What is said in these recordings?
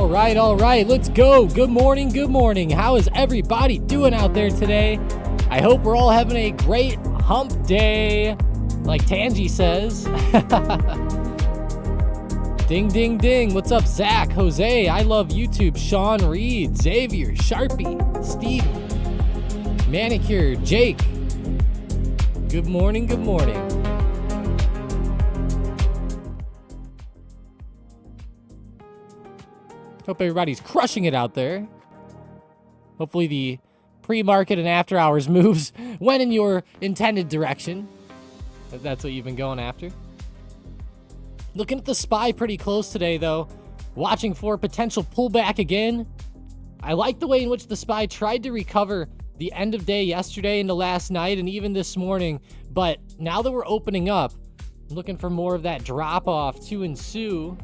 All right. Let's go. Good morning. How is everybody doing out there today? I hope we're all having a great hump day, like Tangi says. Ding, ding, ding. What's up, Zach, Jose? I love YouTube. Sean Reed, Xavier, Sharpie, Steve, Manicure, Jake. Good morning. Hope everybody's crushing it out there. Hopefully the pre-market and after hours moves went in your intended direction, if that's what you've been going after. Looking at the SPY pretty close today, though. Watching for potential pullback again. I like the way in which the SPY tried to recover the end of day yesterday into last night and even this morning. But now that we're opening up, I'm looking for more of that drop-off to ensue.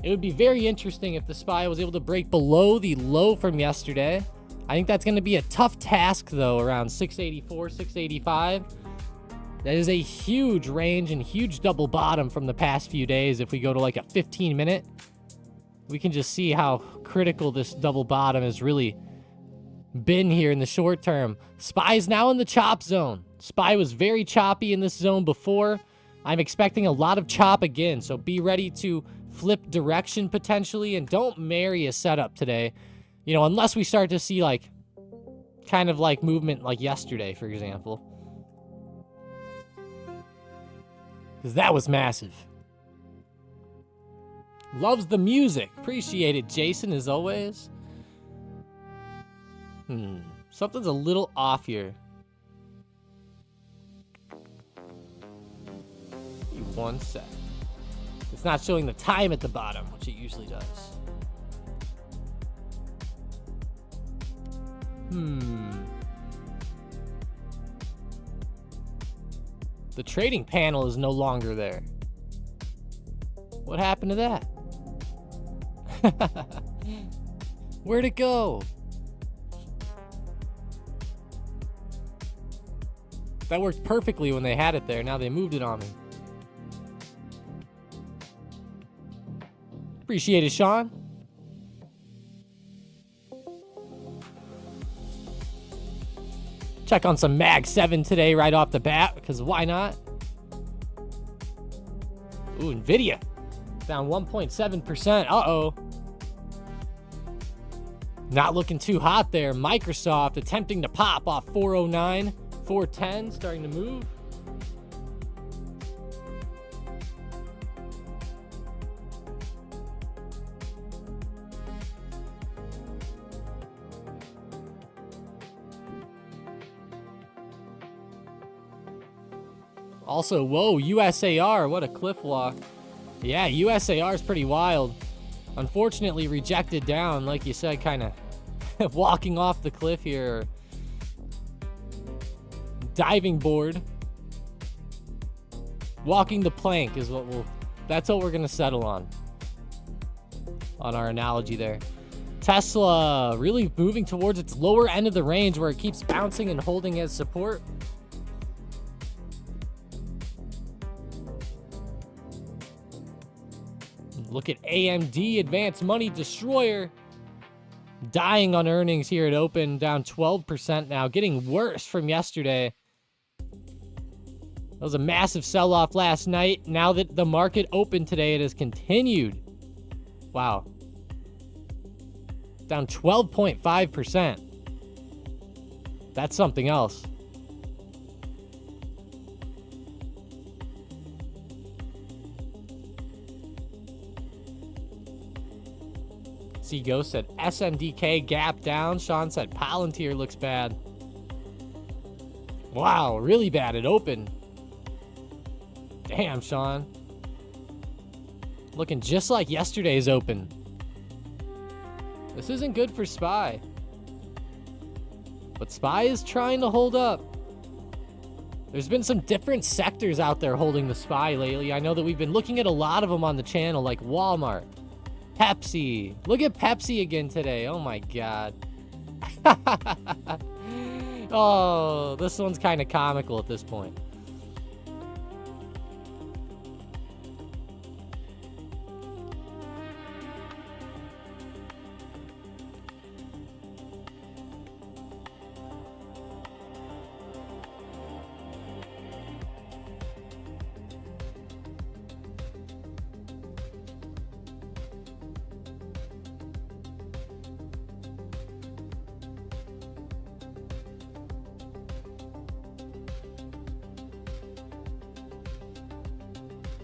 It would be very interesting if the SPY was able to break below the low from yesterday. I think that's going to be a tough task, though, around 684, 685. That is a huge range and huge double bottom from the past few days. If we go to like a 15-minute, we can just see how critical this double bottom has really been here in the short term. SPY is now in the chop zone. SPY was very choppy in this zone before. I'm expecting a lot of chop again, so be ready to flip direction potentially, and don't marry a setup today, unless we start to see like kind of like movement like yesterday, for example, because that was massive. Loves the music. Appreciate it, Jason, as always. Something's a little off here. Give me 1 sec. It's not showing the time at the bottom, which it usually does. The trading panel is no longer there. What happened to that? Where'd it go? That worked perfectly when they had it there. Now they moved it on me. Appreciate it, Sean. Check on some Mag 7 today right off the bat, because why not? Ooh, Nvidia. Down 1.7%. Uh-oh. Not looking too hot there. Microsoft attempting to pop off 409. 410 starting to move. Also, whoa, USAR, what a cliff walk. Yeah, USAR is pretty wild. Unfortunately, rejected down, like you said, kind of walking off the cliff here. Diving board. Walking the plank is that's what we're going to settle on our analogy there. Tesla really moving towards its lower end of the range where it keeps bouncing and holding as support. Look at AMD, Advanced Money Destroyer, dying on earnings here at open, down 12% now, getting worse from yesterday. That was a massive sell-off last night. Now that the market opened today, it has continued. Wow. Down 12.5%. That's something else. See, Ghost said SMDK gap down. Sean said Palantir looks bad. Wow, really bad at open. Damn, Sean. Looking just like yesterday's open. This isn't good for SPY. But SPY is trying to hold up. There's been some different sectors out there holding the SPY lately. I know that we've been looking at a lot of them on the channel, like Walmart, Pepsi. Look at Pepsi again today. Oh my God. Oh, this one's kind of comical at this point.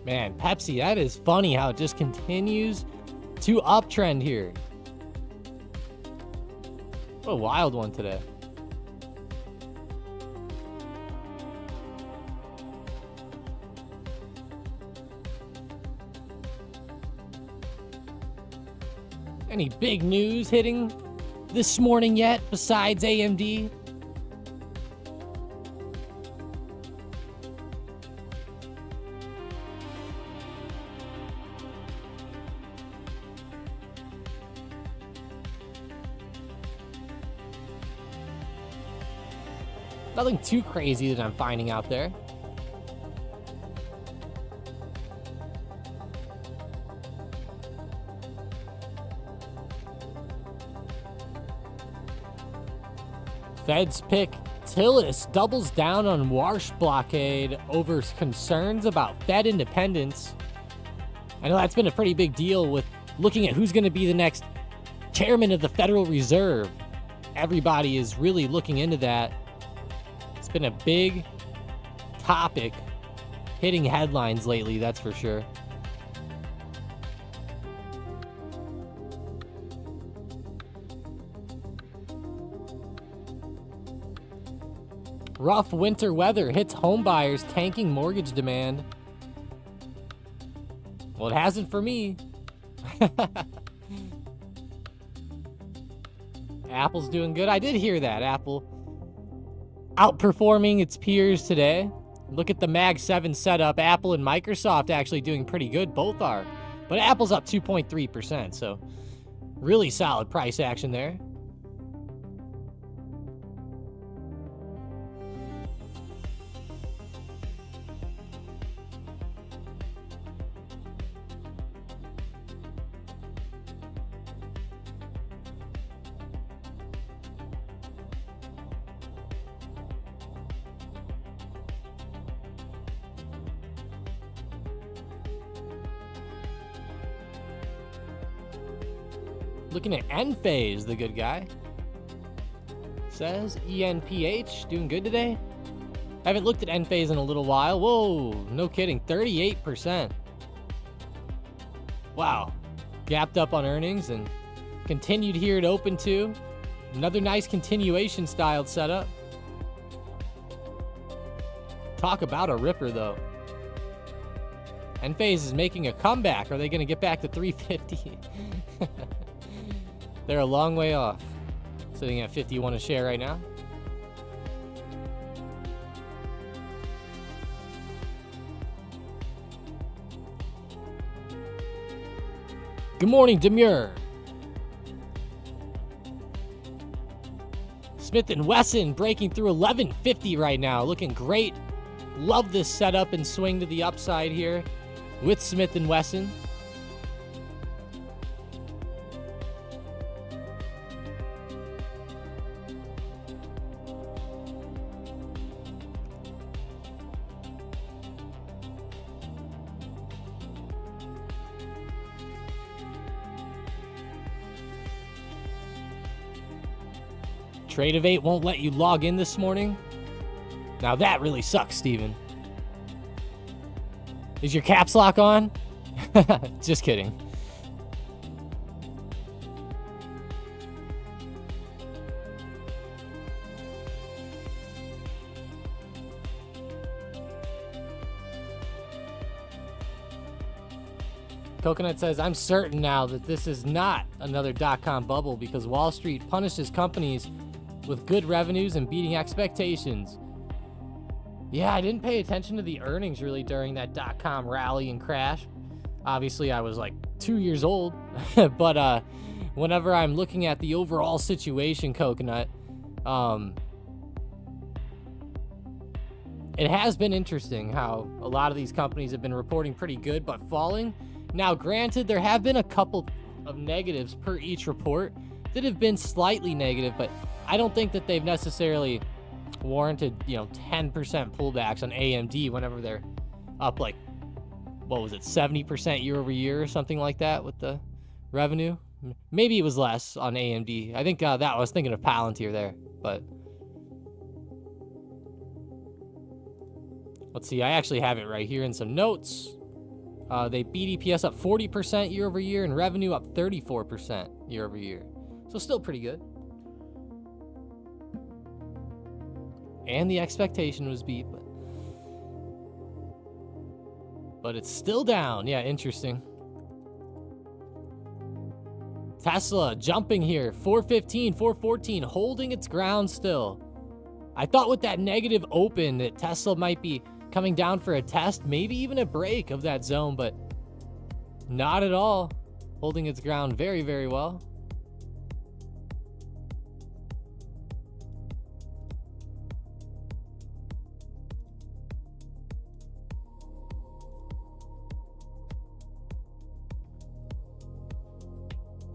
Man, Pepsi, that is funny how it just continues to uptrend here. What a wild one today. Any big news hitting this morning yet besides AMD? Nothing too crazy that I'm finding out there. Fed's pick Tillis doubles down on Warsh blockade over concerns about Fed independence. I know that's been a pretty big deal with looking at who's going to be the next chairman of the Federal Reserve. Everybody is really looking into that. It's been a big topic hitting headlines lately, that's for sure. Rough winter weather hits homebuyers, tanking mortgage demand. Well, it hasn't for me. Apple's doing good. I did hear that. Apple outperforming its peers today. Look at the Mag 7 setup. Apple and Microsoft actually doing pretty good. Both are. But Apple's up 2.3%, so really solid price action there. Looking at Enphase, the good guy. Says ENPH, doing good today. I haven't looked at Enphase in a little while. Whoa, no kidding, 38%. Wow, gapped up on earnings and continued here at open too. Another nice continuation styled setup. Talk about a ripper though. Enphase is making a comeback. Are they going to get back to 350? They're a long way off. Sitting at 51 a share right now. Good morning, Demure. Smith & Wesson breaking through 1150 right now. Looking great. Love this setup and swing to the upside here with Smith & Wesson. Trade of 8 won't let you log in this morning. Now that really sucks, Steven. Is your caps lock on? Just kidding. Coconut says, I'm certain now that this is not another dot-com bubble because Wall Street punishes companies with good revenues and beating expectations. Yeah, I didn't pay attention to the earnings really during that dot-com rally and crash. Obviously, I was like 2 years old. But whenever I'm looking at the overall situation, Coconut, it has been interesting how a lot of these companies have been reporting pretty good but falling. Now, granted, there have been a couple of negatives per each report that have been slightly negative, but I don't think that they've necessarily warranted, 10% pullbacks on AMD whenever they're up like, what was it, 70% year over year or something like that with the revenue. Maybe it was less on AMD. I think that I was thinking of Palantir there, but let's see. I actually have it right here in some notes. They beat EPS up 40% year over year and revenue up 34% year over year. So still pretty good. And the expectation was beat, but it's still down. Yeah, interesting. Tesla jumping here, 415, 414, holding its ground still. I thought with that negative open that Tesla might be coming down for a test, maybe even a break of that zone, but not at all. Holding its ground very, very well.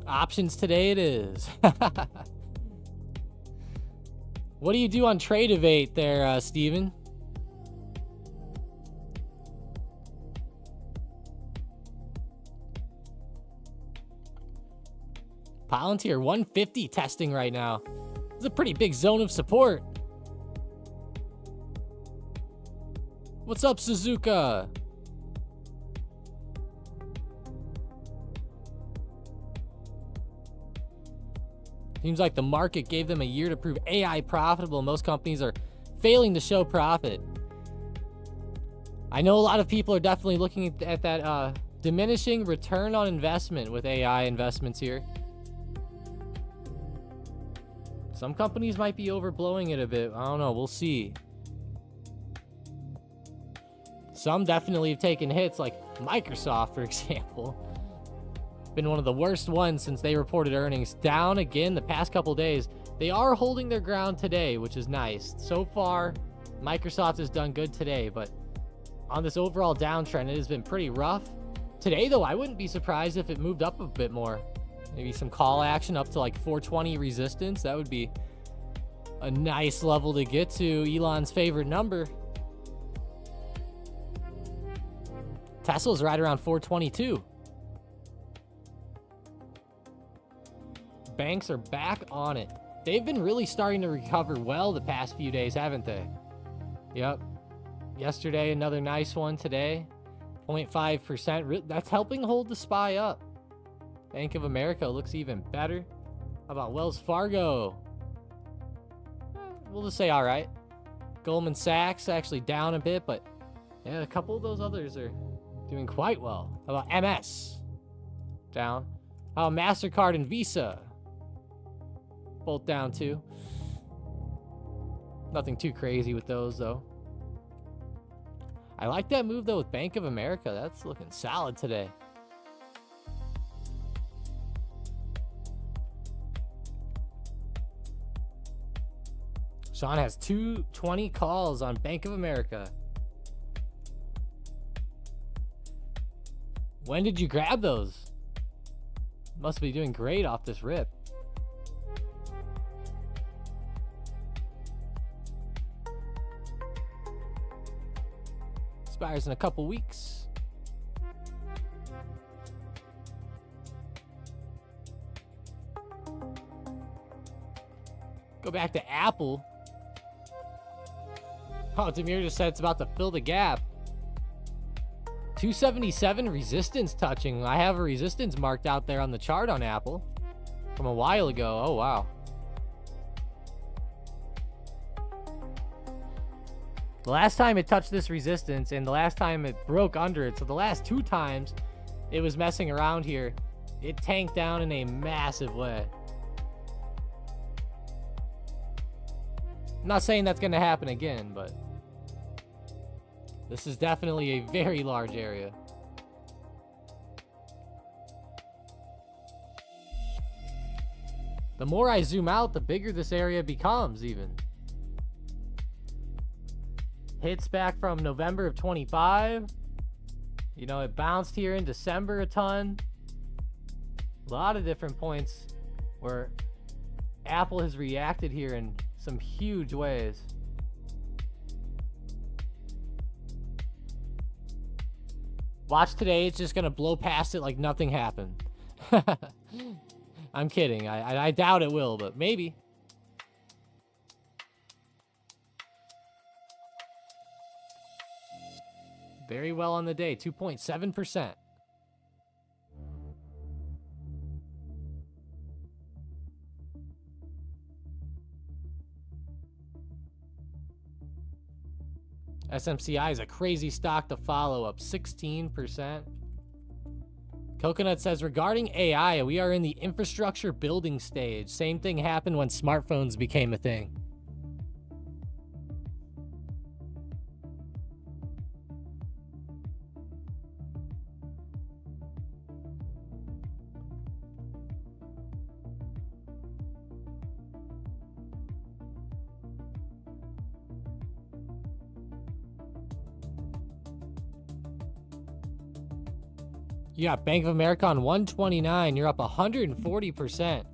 Options today it is. What do you do on Trade-Evate there, Steven? Palantir 150 testing right now. It's a pretty big zone of support. What's up, Suzuka? Seems like the market gave them a year to prove AI profitable. Most companies are failing to show profit. I know a lot of people are definitely looking at that diminishing return on investment with AI investments here. Some companies might be overblowing it a bit. I don't know. We'll see. Some definitely have taken hits, like Microsoft, for example. Been one of the worst ones since they reported earnings. Down again the past couple days. They are holding their ground today, which is nice. So far, Microsoft has done good today, but on this overall downtrend, it has been pretty rough. Today, though, I wouldn't be surprised if it moved up a bit more. Maybe some call action up to like 420 resistance. That would be a nice level to get to. Elon's favorite number. Tesla's right around 422. Banks are back on it. They've been really starting to recover well the past few days, haven't they? Yep. Yesterday, another nice one today. 0.5%. That's helping hold the SPY up. Bank of America looks even better. How about Wells Fargo? We'll just say all right. Goldman Sachs actually down a bit, but yeah, a couple of those others are doing quite well. How about MS? Down. How about MasterCard and Visa? Both down too. Nothing too crazy with those though. I like that move though with Bank of America. That's looking solid today. Sean has 220 calls on Bank of America. When did you grab those? Must be doing great off this rip. Expires in a couple weeks. Go back to Apple. Oh, Demir just said it's about to fill the gap. 277 resistance touching. I have a resistance marked out there on the chart on Apple from a while ago. Oh, wow. The last time it touched this resistance and the last time it broke under it, so the last two times it was messing around here, it tanked down in a massive way. I'm not saying that's going to happen again, but this is definitely a very large area. The more I zoom out, the bigger this area becomes even. Hits back from November of 25. You know, it bounced here in December a ton. A lot of different points where Apple has reacted here in some huge ways. Watch today, it's just gonna blow past it like nothing happened. I'm kidding. I doubt it will, but maybe. Very well on the day, 2.7%. SMCI is a crazy stock to follow, up 16%. Coconut says, regarding AI, we are in the infrastructure building stage. Same thing happened when smartphones became a thing. You got Bank of America on 129. You're up 140%.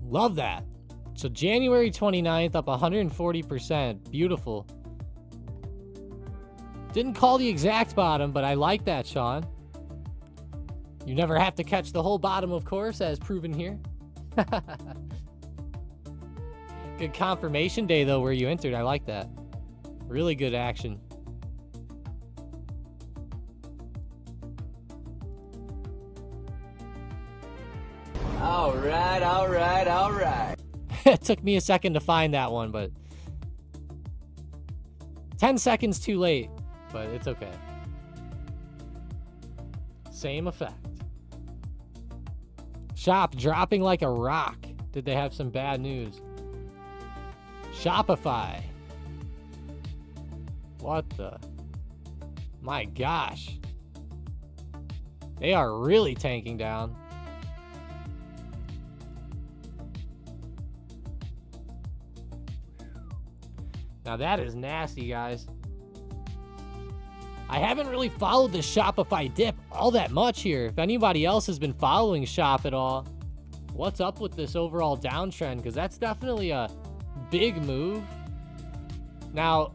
Love that. So January 29th, up 140%. Beautiful. Didn't call the exact bottom, but I like that, Sean. You never have to catch the whole bottom, of course, as proven here. Good confirmation day, though, where you entered. I like that. Really good action. All right, all right, all right. It took me a second to find that one, but 10 seconds too late, but it's okay. Same effect. Shop dropping like a rock. Did they have some bad news? Shopify. What the? My gosh. They are really tanking down. Now that is nasty, guys. I haven't really followed the Shopify dip all that much here. If anybody else has been following Shop at all, what's up with this overall downtrend? Because that's definitely a big move. Now,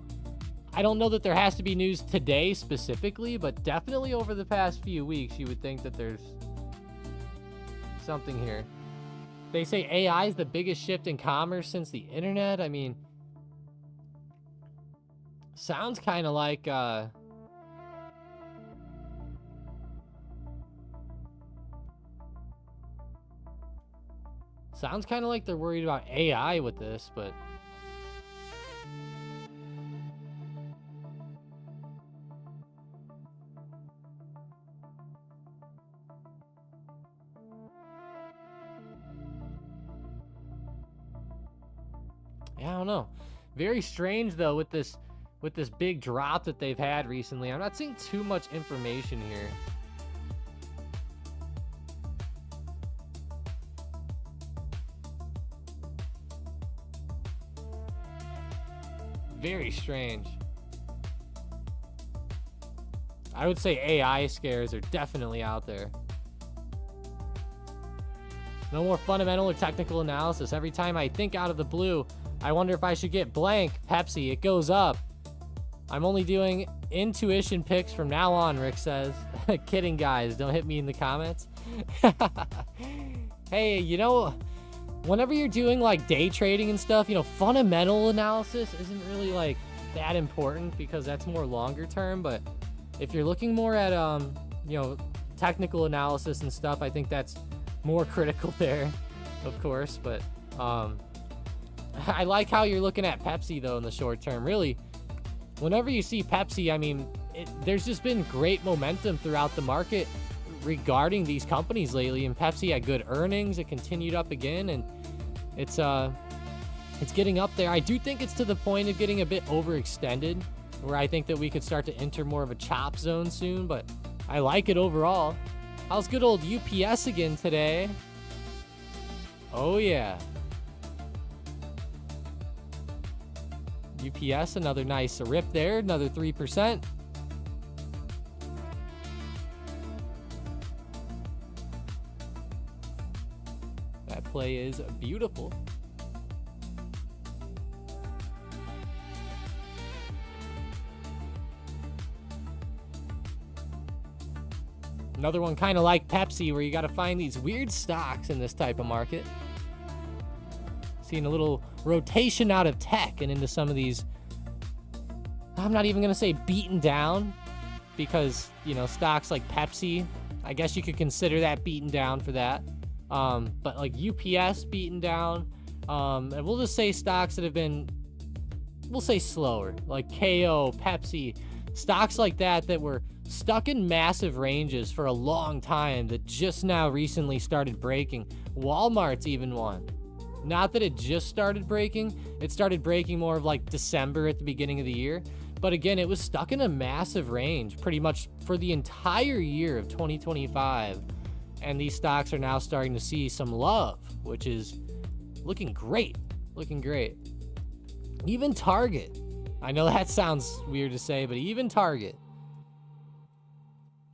I don't know that there has to be news today specifically, but definitely over the past few weeks, you would think that there's something here. They say AI is the biggest shift in commerce since the internet. I mean, sounds kind of like they're worried about AI with this, but yeah, I don't know. Very strange though with this big drop that they've had recently. I'm not seeing too much information here. Very strange. I would say AI scares are definitely out there. No more fundamental or technical analysis. Every time I think out of the blue, I wonder if I should get blank Pepsi. It goes up. I'm only doing intuition picks from now on, Rick says. Kidding, guys. Don't hit me in the comments. Hey, you know, whenever you're doing like day trading and stuff, you know, fundamental analysis isn't really like that important because that's more longer term. But if you're looking more at, you know, technical analysis and stuff, I think that's more critical there, of course. But I like how you're looking at Pepsi though in the short term. Really, whenever you see Pepsi, I mean, there's just been great momentum throughout the market regarding these companies lately, and Pepsi had good earnings. It continued up again, and it's getting up there. I do think it's to the point of getting a bit overextended, where I think that we could start to enter more of a chop zone soon, but I like it overall. How's good old UPS again today? Oh yeah. UPS, another nice rip there, another 3%. That play is beautiful. Another one kind of like Pepsi, where you got to find these weird stocks in this type of market. See Seeing a little rotation out of tech and into some of these, I'm not even going to say beaten down, because, you know, stocks like Pepsi, I guess you could consider that beaten down for that. But like UPS beaten down. And we'll just say stocks that have been, we'll say slower, like KO, Pepsi, stocks like that were stuck in massive ranges for a long time that just now recently started breaking. Walmart's even one. Not that it just started breaking. It started breaking more of like December at the beginning of the year. But again, it was stuck in a massive range pretty much for the entire year of 2025. And these stocks are now starting to see some love, which is looking great. Looking great. Even Target. I know that sounds weird to say, but even Target.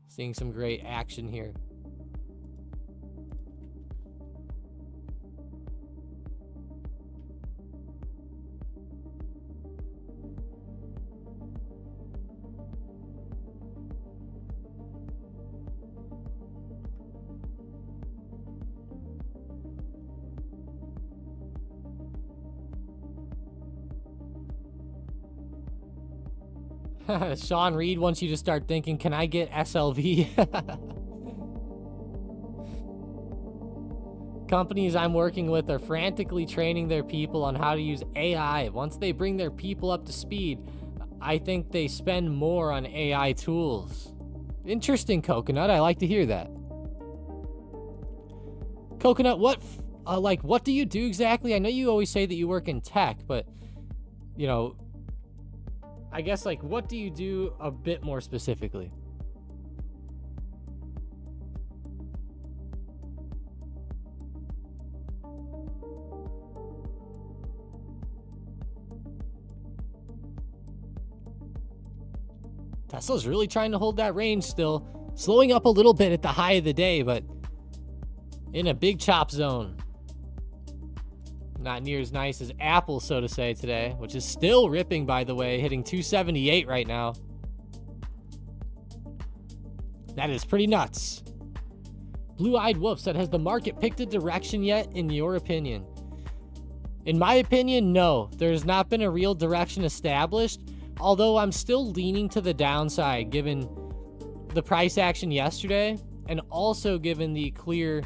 Seeing some great action here. Sean Reed wants you to start thinking, can I get SLV? Companies I'm working with are frantically training their people on how to use AI. Once they bring their people up to speed, I think they spend more on AI tools. Interesting, Coconut. I like to hear that. Coconut, what do you do exactly? I know you always say that you work in tech, but, you know, I guess, like, what do you do a bit more specifically? Tesla's really trying to hold that range still. Slowing up a little bit at the high of the day, but in a big chop zone. Not near as nice as Apple, so to say, today, which is still ripping, by the way, hitting 278 right now. That is pretty nuts. Blue-Eyed Wolf said, has the market picked a direction yet, in your opinion? In my opinion, no. There has not been a real direction established, although I'm still leaning to the downside, given the price action yesterday, and also given the clear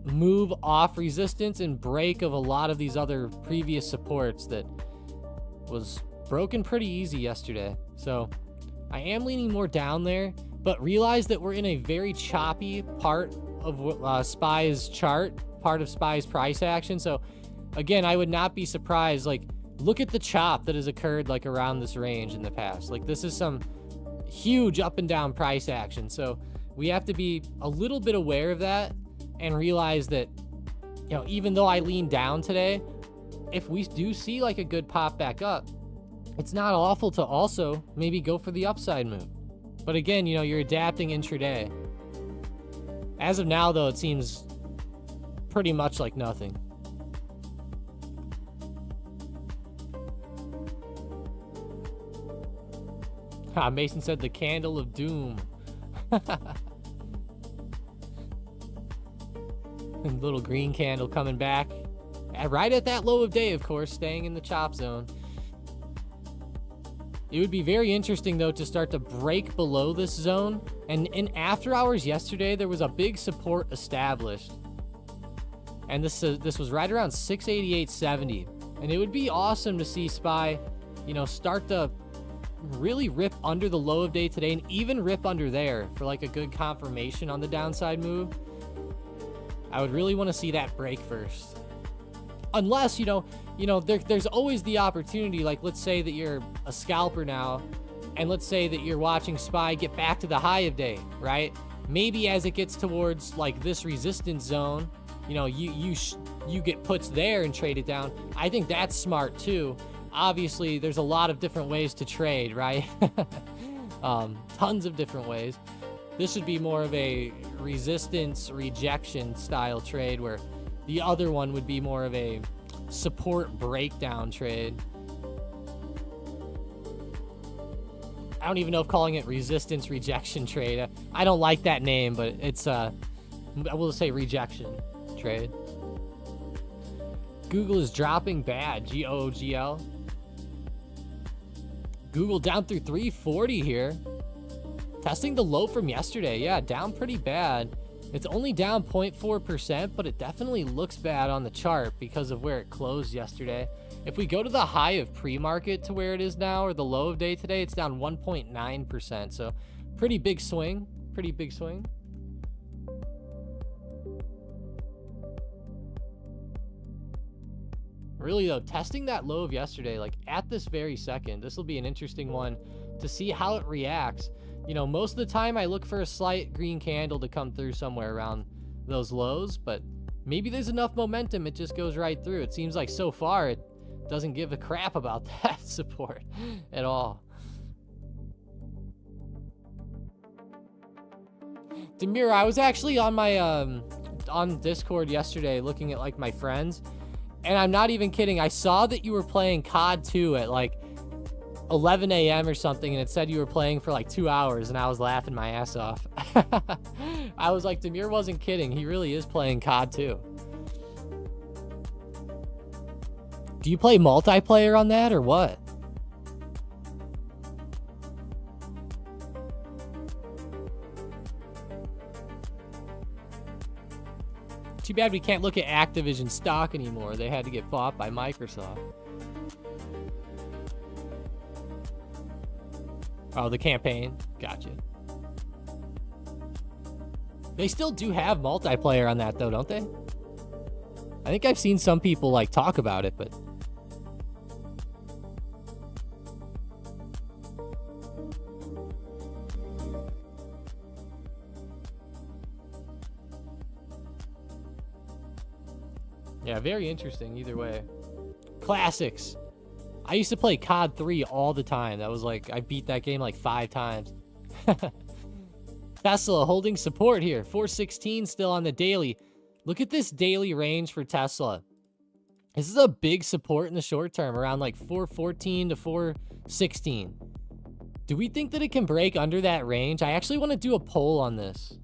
move off resistance and break of a lot of these other previous supports that was broken pretty easy yesterday. So I am leaning more down there, but realize that we're in a very choppy part of SPY's chart, part of SPY's price action. So again, I would not be surprised. Like, look at the chop that has occurred like around this range in the past. Like, this is some huge up and down price action. So we have to be a little bit aware of that and realize that, you know, even though I lean down today, if we do see like a good pop back up, it's not awful to also maybe go for the upside move. But again, you know, you're adapting intraday. As of now, though, it seems pretty much like nothing. Mason said the candle of doom. And little green candle coming back. Right at that low of day, of course, staying in the chop zone. It would be very interesting, though, to start to break below this zone. And in after hours yesterday, there was a big support established. And this was right around 688.70. And it would be awesome to see SPY, you know, start to really rip under the low of day today and even rip under there for like a good confirmation on the downside move. I would really want to see that break first. Unless, you know, there's always the opportunity, like let's say that you're a scalper now, and let's say that you're watching SPY get back to the high of day, right? Maybe as it gets towards like this resistance zone, you know, you get puts there and trade it down. I think that's smart too. Obviously, there's a lot of different ways to trade, right? Tons of different ways. This would be more of a resistance rejection style trade, where the other one would be more of a support breakdown trade. I don't even know if calling it resistance rejection trade. I don't like that name, but it's I will say rejection trade. Google is dropping bad. G-O-O-G-L. Google down through 340 here. Testing the low from yesterday. Yeah, down pretty bad. It's only down 0.4%, but it definitely looks bad on the chart because of where it closed yesterday. If we go to the high of pre-market to where it is now, or the low of day today, it's down 1.9%. So pretty big swing. Pretty big swing. Really, though, testing that low of yesterday, like at this very second, this will be an interesting one to see how it reacts. You know, most of the time I look for a slight green candle to come through somewhere around those lows, but maybe there's enough momentum it just goes right through. It seems like so far it doesn't give a crap about that support at all. Demir, I was actually on my on Discord yesterday looking at like my friends, and I'm not even kidding. I saw that you were playing COD 2 at like 11 a.m. or something, and it said you were playing for like 2 hours, and I was laughing my ass off. I was like, Demir wasn't kidding. He really is playing COD 2. Do you play multiplayer on that or what? Too bad we can't look at Activision stock anymore. They had to get bought by Microsoft. Oh, the campaign. Gotcha. They still do have multiplayer on that, though, don't they? I think I've seen some people, like, talk about it, but... yeah, very interesting either way. Classics. I used to play COD 3 all the time. That was like, I beat that game like 5 times. Tesla holding support here. 416 still on the daily. Look at this daily range for Tesla. This is a big support in the short term, around like 414 to 416. Do we think that it can break under that range? I actually want to do a poll on this.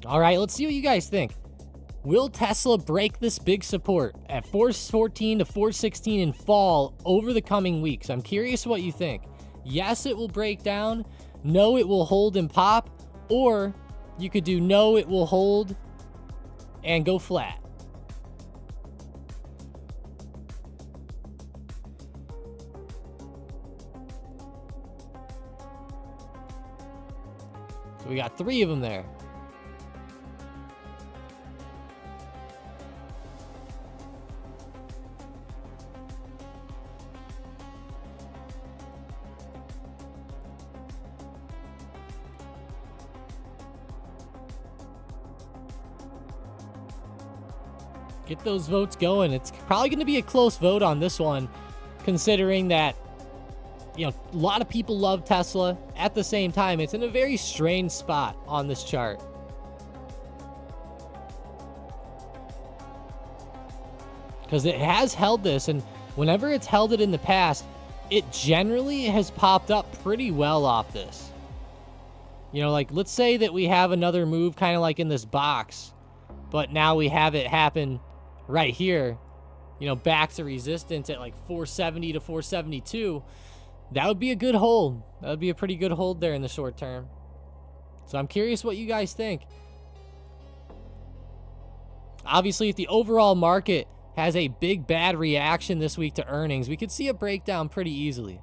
All right, let's see what you guys think. Will Tesla break this big support at 414 to 416 and fall over the coming weeks? I'm curious what you think. Yes, it will break down. No, it will hold and pop. Or you could do no, it will hold and go flat. So we got 3 of them there. Get those votes going. It's probably going to be a close vote on this one, considering that, you know, a lot of people love Tesla. At the same time, it's in a very strange spot on this chart. Because it has held this, and whenever it's held it in the past, it generally has popped up pretty well off this. You know, like, let's say that we have another move kind of like in this box, but now we have it happen right here, you know, back to resistance at like 470 to 472. That would be a good hold. That would be a pretty good hold there in the short term. So I'm curious what you guys think. Obviously, if the overall market has a big bad reaction this week to earnings, we could see a breakdown pretty easily.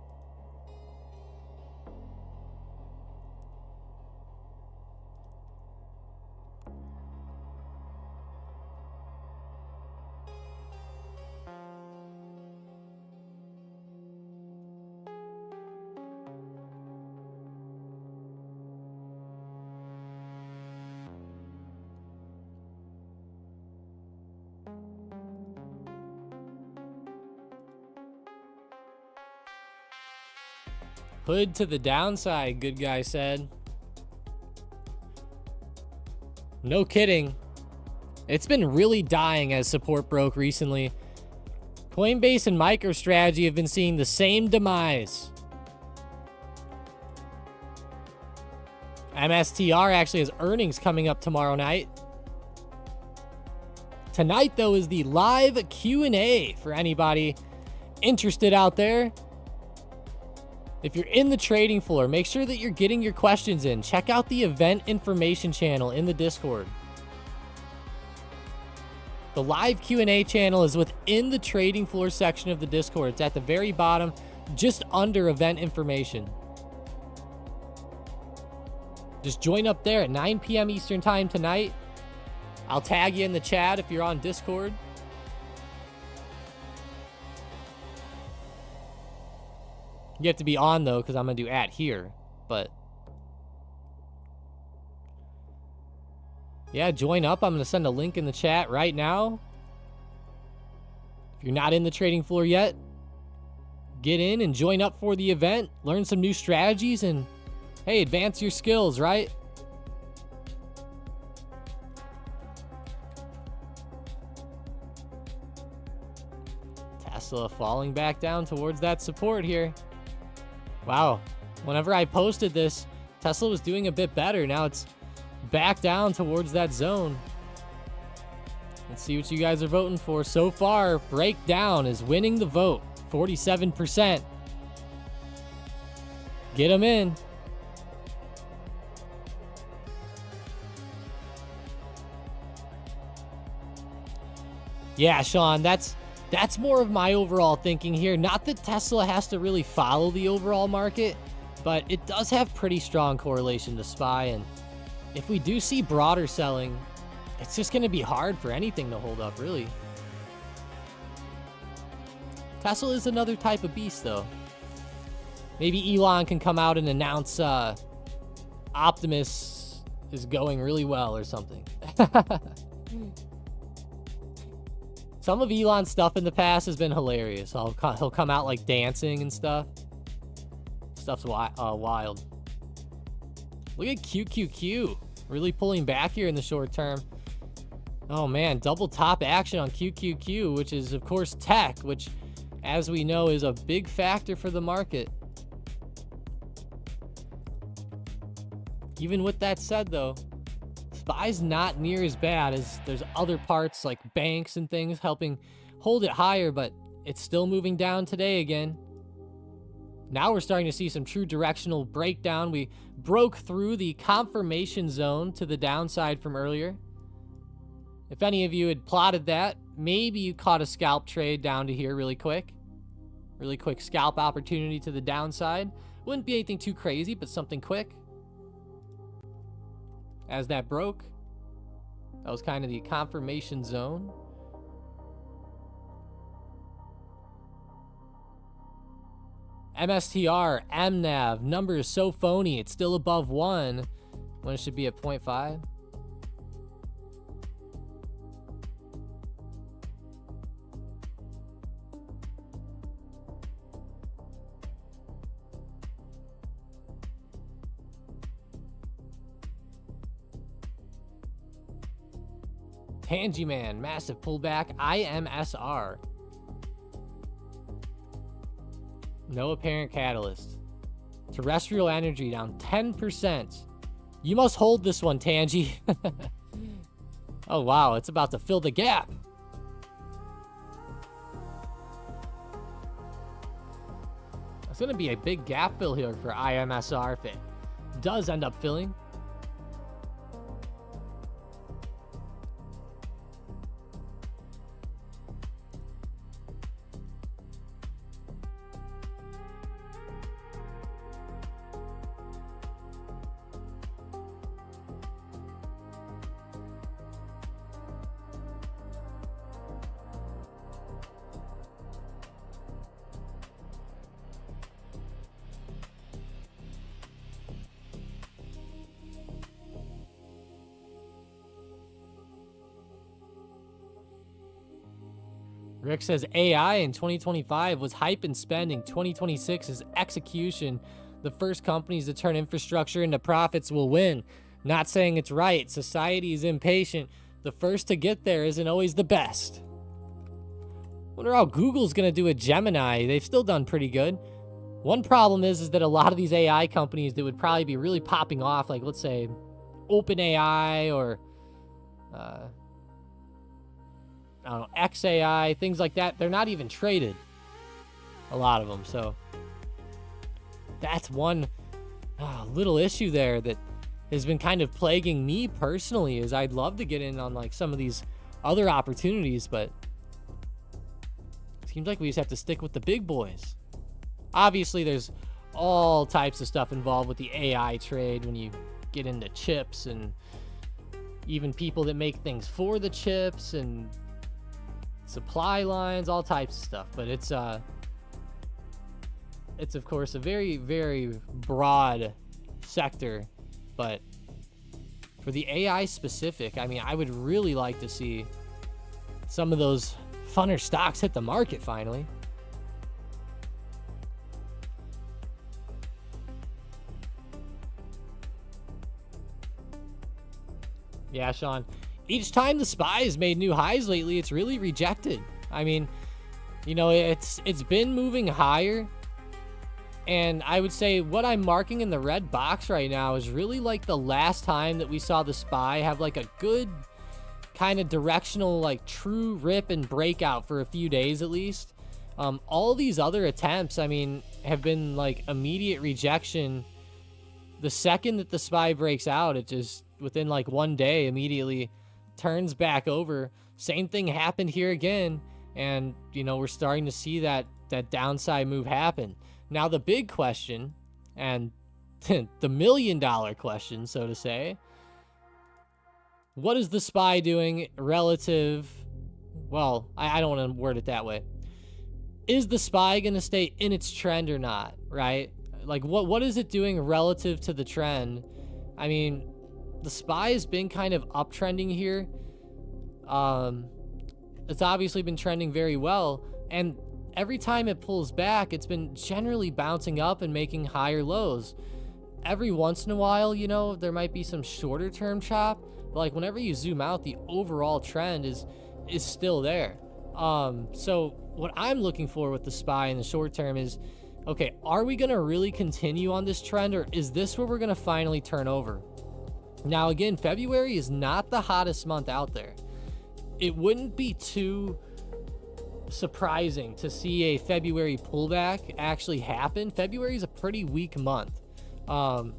Hood to the downside, good guy said. No kidding. It's been really dying as support broke recently. Coinbase and MicroStrategy have been seeing the same demise. MSTR actually has earnings coming up tomorrow night. Tonight, though, is the live Q&A for anybody interested out there. If you're in the trading floor, make sure that you're getting your questions in. Check out the event information channel in the Discord. The live Q&A channel is within the trading floor section of the Discord. It's at the very bottom, just under event information. Just join up there at 9 p.m. Eastern time tonight. I'll tag you in the chat if you're on Discord. You have to be on, though, because I'm going to do at here. But yeah, join up. I'm going to send a link in the chat right now. If you're not in the trading floor yet, get in and join up for the event. Learn some new strategies and, hey, advance your skills, right? Tesla falling back down towards that support here. Wow. Whenever I posted this, Tesla was doing a bit better. Now it's back down towards that zone. Let's see what you guys are voting for. So far, breakdown is winning the vote. 47%. Get them in. Yeah, Sean, that's more of my overall thinking here. Not that Tesla has to really follow the overall market, but it does have pretty strong correlation to SPY. And if we do see broader selling, it's just going to be hard for anything to hold up, really. Tesla is another type of beast, though. Maybe Elon can come out and announce Optimus is going really well or something. Some of Elon's stuff in the past has been hilarious. He'll come out like dancing and stuff. Stuff's wild. Look at QQQ. Really pulling back here in the short term. Oh man, double top action on QQQ, which is of course tech, which as we know is a big factor for the market. Even with that said though, SPY's not near as bad as there's other parts like banks and things helping hold it higher, but it's still moving down today again. Now we're starting to see some true directional breakdown. We broke through the confirmation zone to the downside from earlier. If any of you had plotted that, maybe you caught a scalp trade down to here really quick. Really quick scalp opportunity to the downside. Wouldn't be anything too crazy, but something quick. As that broke, that was kind of the confirmation zone. MSTR, MNAV, number is so phony. It's still above 1 when it should be at 0.5. Tangy-Man, massive pullback. IMSR. No apparent catalyst. Terrestrial energy down 10%. You must hold this one, Tangy. Oh, wow. It's about to fill the gap. It's going to be a big gap fill here for IMSR if it does end up filling. Rick says AI in 2025 was hype and spending. 2026 is execution. The first companies to turn infrastructure into profits will win. Not saying it's right. Society is impatient. The first to get there isn't always the best. Wonder how Google's going to do a Gemini. They've still done pretty good. One problem is that a lot of these AI companies that would probably be really popping off, like let's say OpenAI or I don't know, XAI, things like that, they're not even traded. A lot of them. So that's one little issue there that has been kind of plaguing me personally, is I'd love to get in on like some of these other opportunities, but it seems like we just have to stick with the big boys. Obviously, there's all types of stuff involved with the AI trade when you get into chips, and even people that make things for the chips and supply lines, all types of stuff. But it's of course a very, very broad sector. But for the AI specific, I mean, I would really like to see some of those funner stocks hit the market finally. Yeah, Sean. Each time the SPY has made new highs lately, it's really rejected. I mean, you know, it's been moving higher. And I would say what I'm marking in the red box right now is really like the last time that we saw the SPY have like a good kind of directional, like true rip and breakout for a few days at least. All these other attempts, I mean, have been like immediate rejection. The second that the SPY breaks out, it just within like 1 day immediately turns back over. Same thing happened here again, and you know, we're starting to see that downside move happen. Now the big question, and the $1 million question, so to say, what is the SPY doing relative? Well, I don't want to word it that way. Is the SPY going to stay in its trend or not, right? Like what is it doing relative to the trend? I mean, the SPY has been kind of uptrending here. It's obviously been trending very well, and every time it pulls back, it's been generally bouncing up and making higher lows. Every once in a while, you know, there might be some shorter term chop, but like whenever you zoom out, the overall trend is still there. So what I'm looking for with the SPY in the short term is, okay, are we going to really continue on this trend, or is this where we're going to finally turn over? Now, again, February is not the hottest month out there. It wouldn't be too surprising to see a February pullback actually happen. February is a pretty weak month. So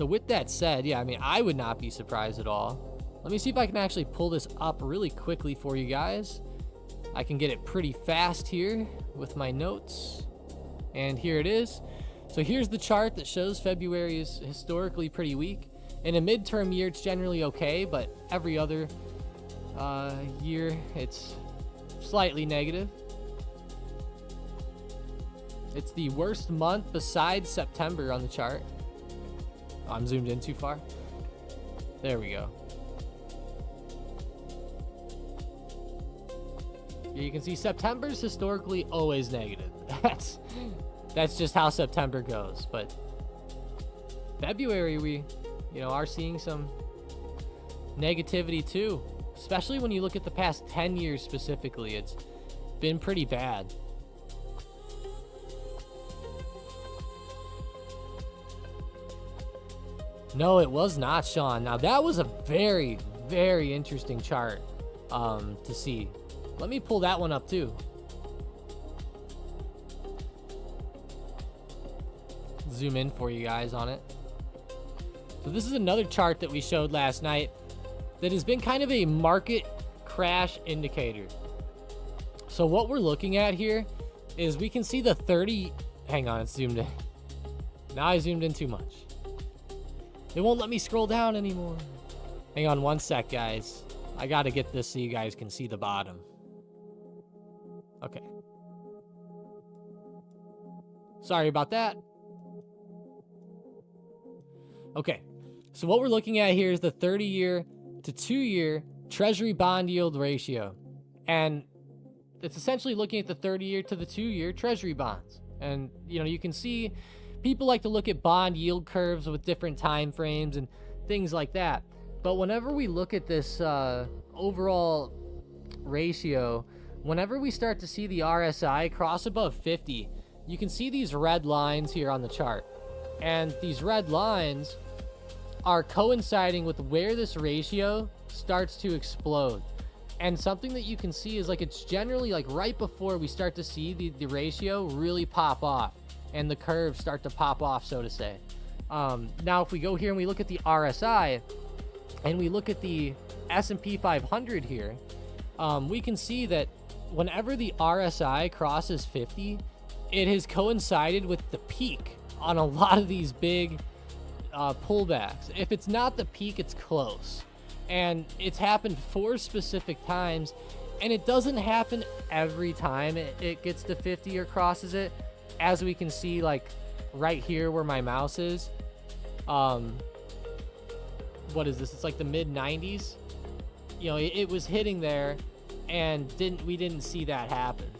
with that said, yeah, I mean, I would not be surprised at all. Let me see if I can actually pull this up really quickly for you guys. I can get it pretty fast here with my notes. And here it is. So here's the chart that shows February is historically pretty weak. In a midterm year, it's generally okay, but every other year, it's slightly negative. It's the worst month besides September on the chart. Oh, I'm zoomed in too far. There we go. Yeah, you can see September's historically always negative. That's just how September goes. But February, we, you know, are seeing some negativity too. Especially when you look at the past 10 years specifically, it's been pretty bad. No, it was not, Sean. Now that was a very, very interesting chart to see. Let me pull that one up too. Zoom in for you guys on it. So this is another chart that we showed last night that has been kind of a market crash indicator. So what we're looking at here is we can see the 30, hang on, it's zoomed in. Now I zoomed in too much. It won't let me scroll down anymore. Hang on one sec, guys. I gotta get this so you guys can see the bottom. Okay. Sorry about that. Okay, so what we're looking at here is the 30-year to 2-year Treasury bond yield ratio. And it's essentially looking at the 30-year to the 2-year treasury bonds. And, you know, you can see people like to look at bond yield curves with different time frames and things like that. But whenever we look at this overall ratio, whenever we start to see the RSI cross above 50, you can see these red lines here on the chart. And these red lines are coinciding with where this ratio starts to explode. And something that you can see is like it's generally like right before we start to see the ratio really pop off and the curves start to pop off, so to say. Now, if we go here and we look at the RSI and we look at the S&P 500 here, we can see that whenever the RSI crosses 50, it has coincided with the peak on a lot of these big pullbacks. If it's not the peak, it's close. And it's happened 4 specific times, and it doesn't happen every time it gets to 50 or crosses it. As we can see, like right here where my mouse is, what is this? It's like the mid 90s. You know, it was hitting there, and we didn't see that happen.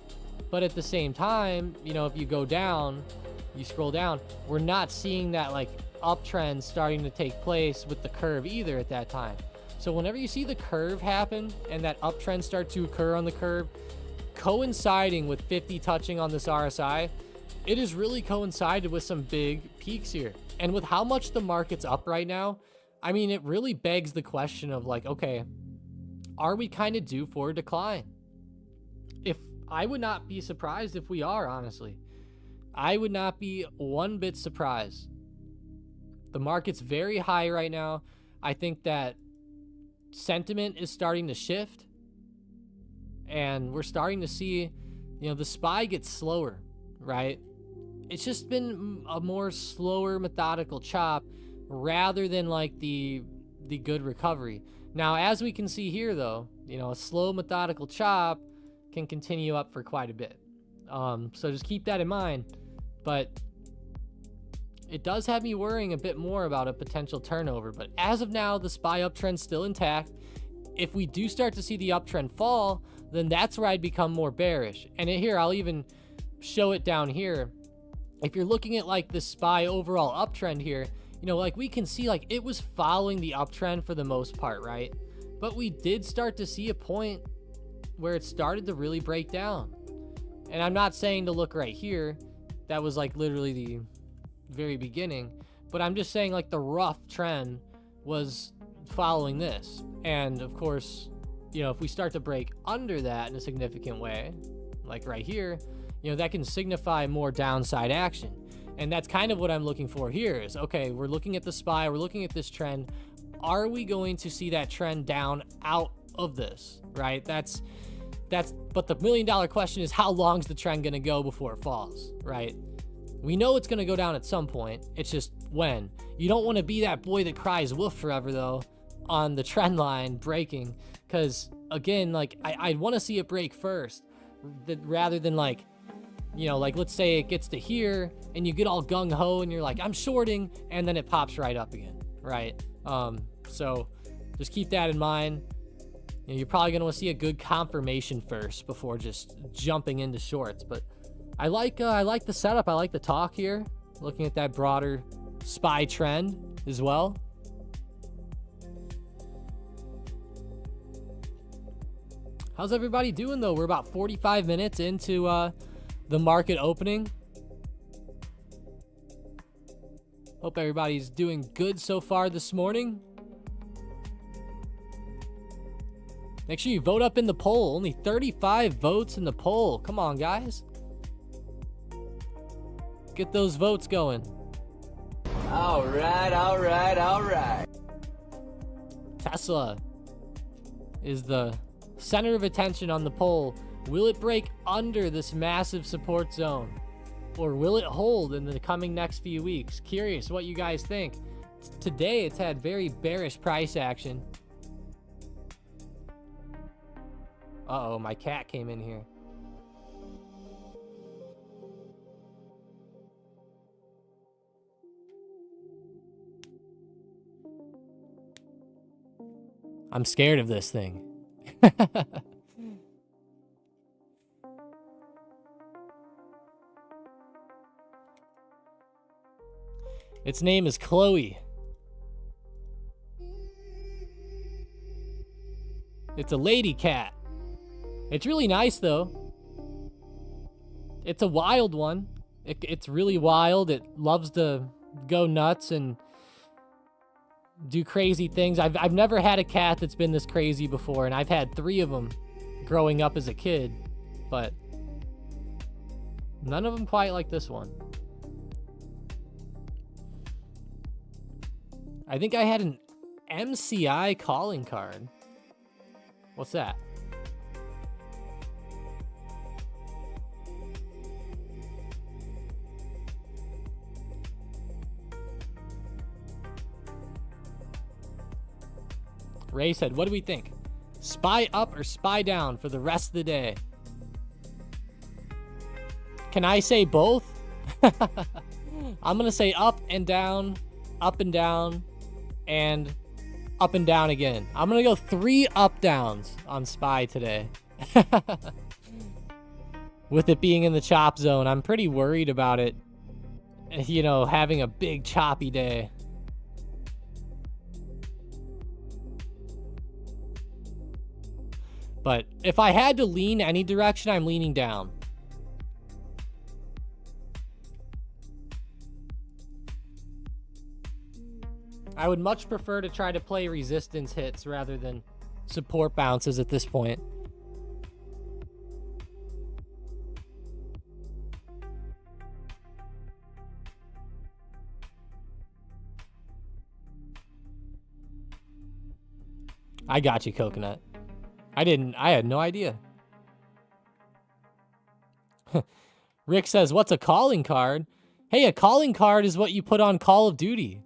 But at the same time, you know, if you go down, you scroll down, we're not seeing that like uptrend starting to take place with the curve either at that time. So whenever you see the curve happen and that uptrend start to occur on the curve, coinciding with 50 touching on this RSI, it has really coincided with some big peaks here. And with how much the market's up right now, I mean, it really begs the question of like, okay, are we kind of due for a decline? I would not be surprised if we are, honestly. I would not be one bit surprised. The market's very high right now. I think that sentiment is starting to shift, and we're starting to see, you know, the SPY gets slower, right? It's just been a more slower, methodical chop rather than like the good recovery. Now, as we can see here, though, you know, a slow, methodical chop can continue up for quite a bit. So just keep that in mind. But it does have me worrying a bit more about a potential turnover. But as of now, the SPY uptrend's still intact. If we do start to see the uptrend fall, then that's where I'd become more bearish. And here, I'll even show it down here. If you're looking at like the SPY overall uptrend here, you know, like we can see like it was following the uptrend for the most part, right? But we did start to see a point where it started to really break down. And I'm not saying to look right here. That was like literally the very beginning. But I'm just saying like the rough trend was following this. And of course, you know, if we start to break under that in a significant way, like right here, you know, that can signify more downside action. And that's kind of what I'm looking for here is, okay, we're looking at the SPY, we're looking at this trend. Are we going to see that trend down out of this, right? But the $1 million question is, how long's the trend going to go before it falls, right? We know it's going to go down at some point. It's just when. You don't want to be that boy that cries wolf forever, though, on the trend line breaking. Because, again, like, I want to see it break first rather than, like, you know, like, let's say it gets to here and you get all gung-ho and you're like, I'm shorting, and then it pops right up again, right? So just keep that in mind. You know, you're probably going to want to see a good confirmation first before just jumping into shorts. But I like the setup. I like the talk here, looking at that broader SPY trend as well. How's everybody doing, though? We're about 45 minutes into the market opening. Hope everybody's doing good so far this morning. Make sure you vote up in the poll. Only 35 votes in the poll. Come on, guys. Get those votes going. All right, all right, all right. Tesla is the center of attention on the poll. Will it break under this massive support zone? Or will it hold in the coming next few weeks? Curious what you guys think. Today, it's had very bearish price action. Uh-oh, my cat came in here. I'm scared of this thing. Its name is Chloe. It's a lady cat. It's really nice, though. It's a wild one. It's really wild. It loves to go nuts and do crazy things. I've never had a cat that's been this crazy before, and I've had 3 of them growing up as a kid, but none of them quite like this one. I think I had an MCI calling card. What's that? Ray said, what do we think? Spy up or spy down for the rest of the day? Can I say both? I'm going to say up and down, and up and down again. I'm going to go 3 up downs on spy today. With it being in the chop zone, I'm pretty worried about it, you know, having a big choppy day. But if I had to lean any direction, I'm leaning down. I would much prefer to try to play resistance hits rather than support bounces at this point. I got you, Coconut. I had no idea. Rick says, what's a calling card? Hey, a calling card is what you put on Call of Duty.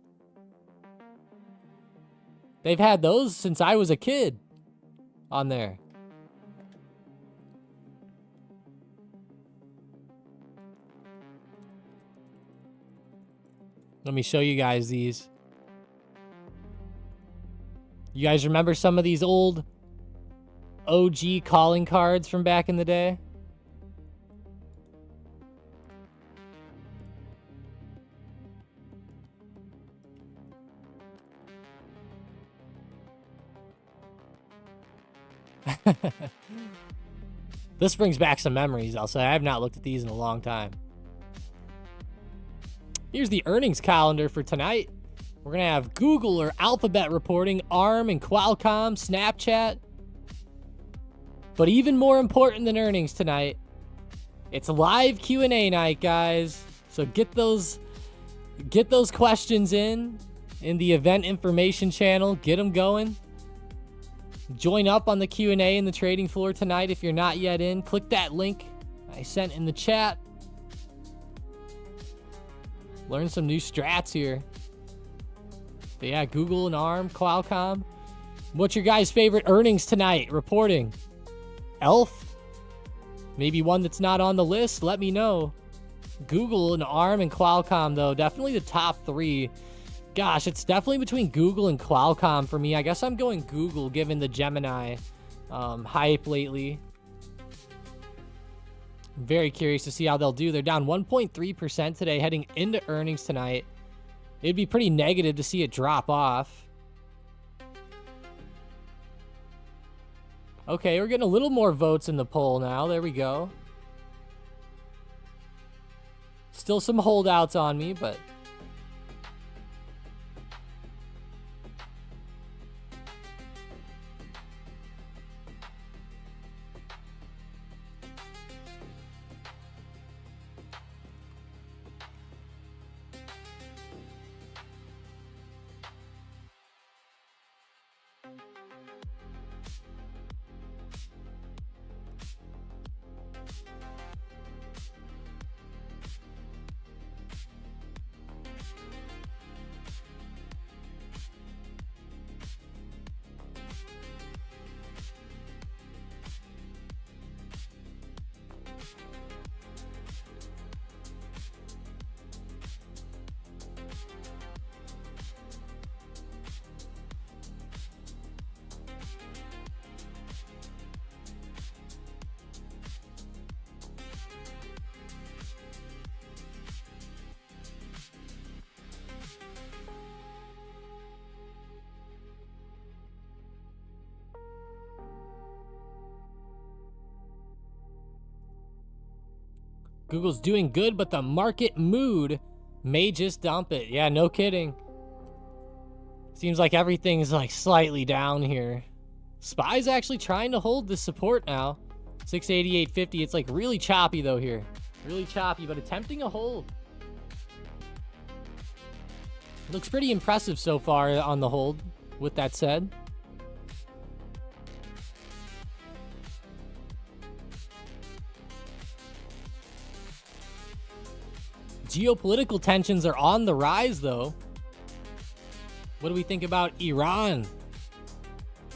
They've had those since I was a kid on there. Let me show you guys these. You guys remember some of these old OG calling cards from back in the day? This brings back some memories, I'll say. I have not looked at these in a long time. Here's the earnings calendar for tonight. We're going to have Google or Alphabet reporting, ARM and Qualcomm, Snapchat. But even more important than earnings tonight, it's live Q&A night, guys. So get those questions in the event information channel. Get them going. Join up on the Q&A in the trading floor tonight if you're not yet in. Click that link I sent in the chat. Learn some new strats here. But yeah, Google and ARM, Qualcomm. What's your guys' favorite earnings tonight reporting? Elf? Maybe one that's not on the list? Let me know. Google and ARM and Qualcomm, though, definitely the top 3. Gosh, it's definitely between Google and Qualcomm for me. I guess I'm going Google, given the Gemini hype lately. I'm very curious to see how they'll do. They're down 1.3% today, heading into earnings tonight. It'd be pretty negative to see it drop off. Okay, we're getting a little more votes in the poll now. There we go. Still some holdouts on me, but... Google's doing good, but the market mood may just dump it. Yeah, no kidding. Seems like everything's like slightly down here. SPY's actually trying to hold the support now. 688.50. It's like really choppy though here. Really choppy, but attempting a hold. Looks pretty impressive so far on the hold, with that said. Geopolitical tensions are on the rise, though. What do we think about Iran?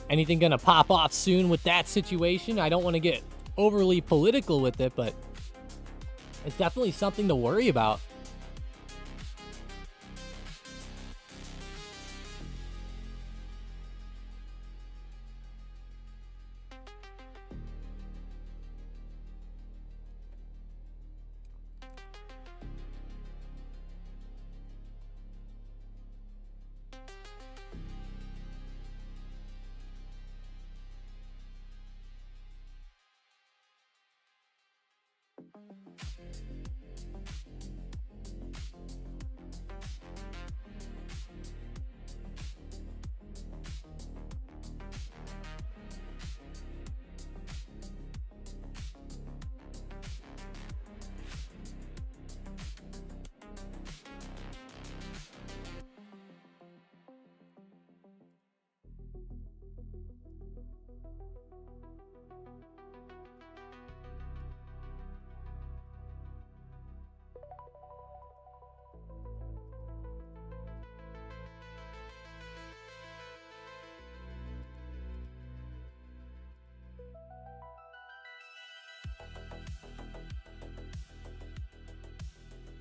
Anything gonna pop off soon with that situation? I don't want to get overly political with it, but it's definitely something to worry about.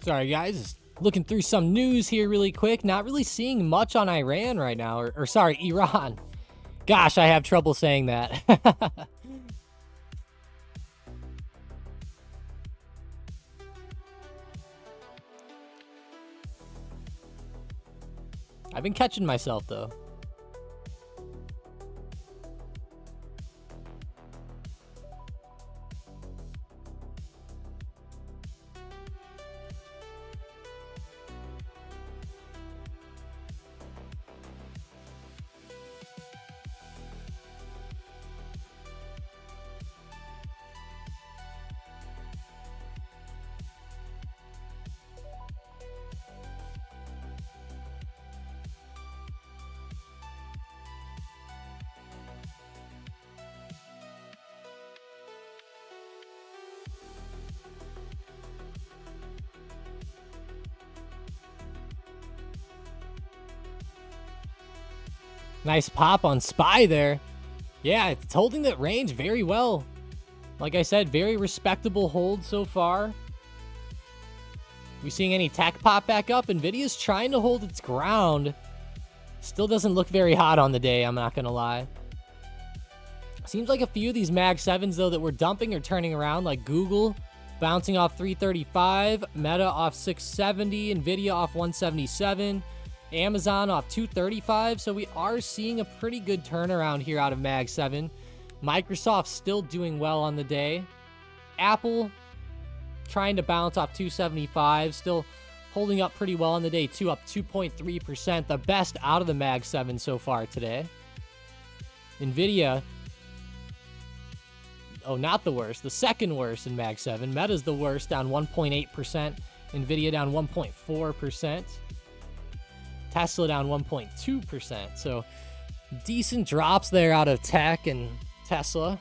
Sorry, guys. Just looking through some news here really quick. Not really seeing much on Iran right now. Or sorry, Iran. Gosh, I have trouble saying that. I've been catching myself, though. Nice pop on SPY there. Yeah, it's holding that range very well. Like I said, very respectable hold so far. We seeing any tech pop back up? Nvidia's trying to hold its ground. Still doesn't look very hot on the day, I'm not gonna lie. Seems like a few of these Mag 7s, though, that we're dumping are turning around, like Google bouncing off 335, Meta off 670, Nvidia off 177, Amazon off 235. So we are seeing a pretty good turnaround here out of Mag 7. Microsoft still doing well on the day. Apple trying to bounce off 275, still holding up pretty well on the day too, up 2.3%, the best out of the Mag 7 so far today. Nvidia, oh, not the worst, the second worst in Mag 7. Meta's the worst, down 1.8%. Nvidia down 1.4%. Tesla down 1.2%. So decent drops there out of tech and Tesla.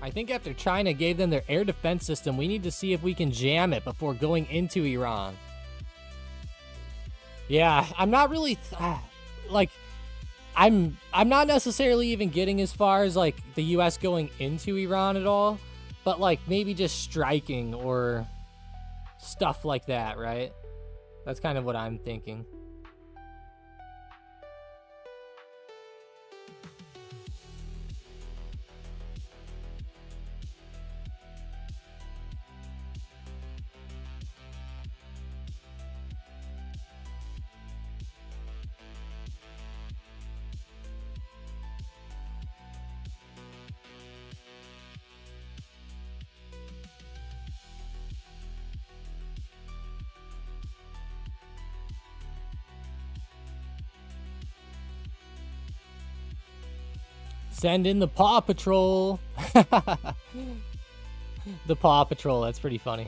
I think after China gave them their air defense system, we need to see if we can jam it before going into Iran. Yeah, I'm not really like I'm not necessarily even getting as far as like the US going into Iran at all, but like maybe just striking or stuff like that, right? That's kind of what I'm thinking. Send in the Paw Patrol. The Paw Patrol, that's pretty funny.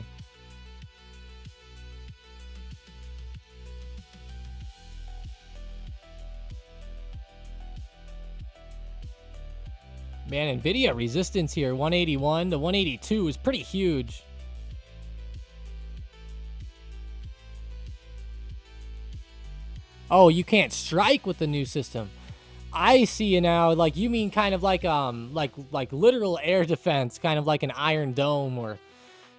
Man, NVIDIA resistance here, 181 to 182 is pretty huge. Oh, you can't strike with the new system. I see you now. Like, you mean kind of like literal air defense, kind of like an Iron Dome or,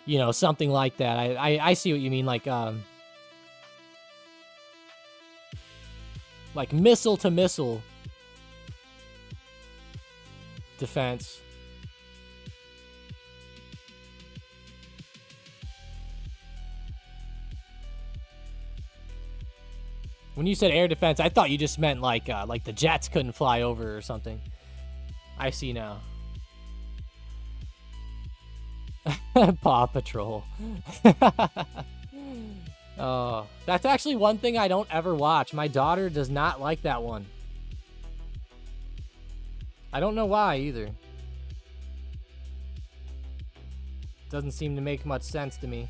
you know, something like that. I see what you mean, like missile to missile defense. When you said air defense, I thought you just meant like the jets couldn't fly over or something. I see now. Paw Patrol. Oh, that's actually one thing I don't ever watch. My daughter does not like that one. I don't know why either. Doesn't seem to make much sense to me.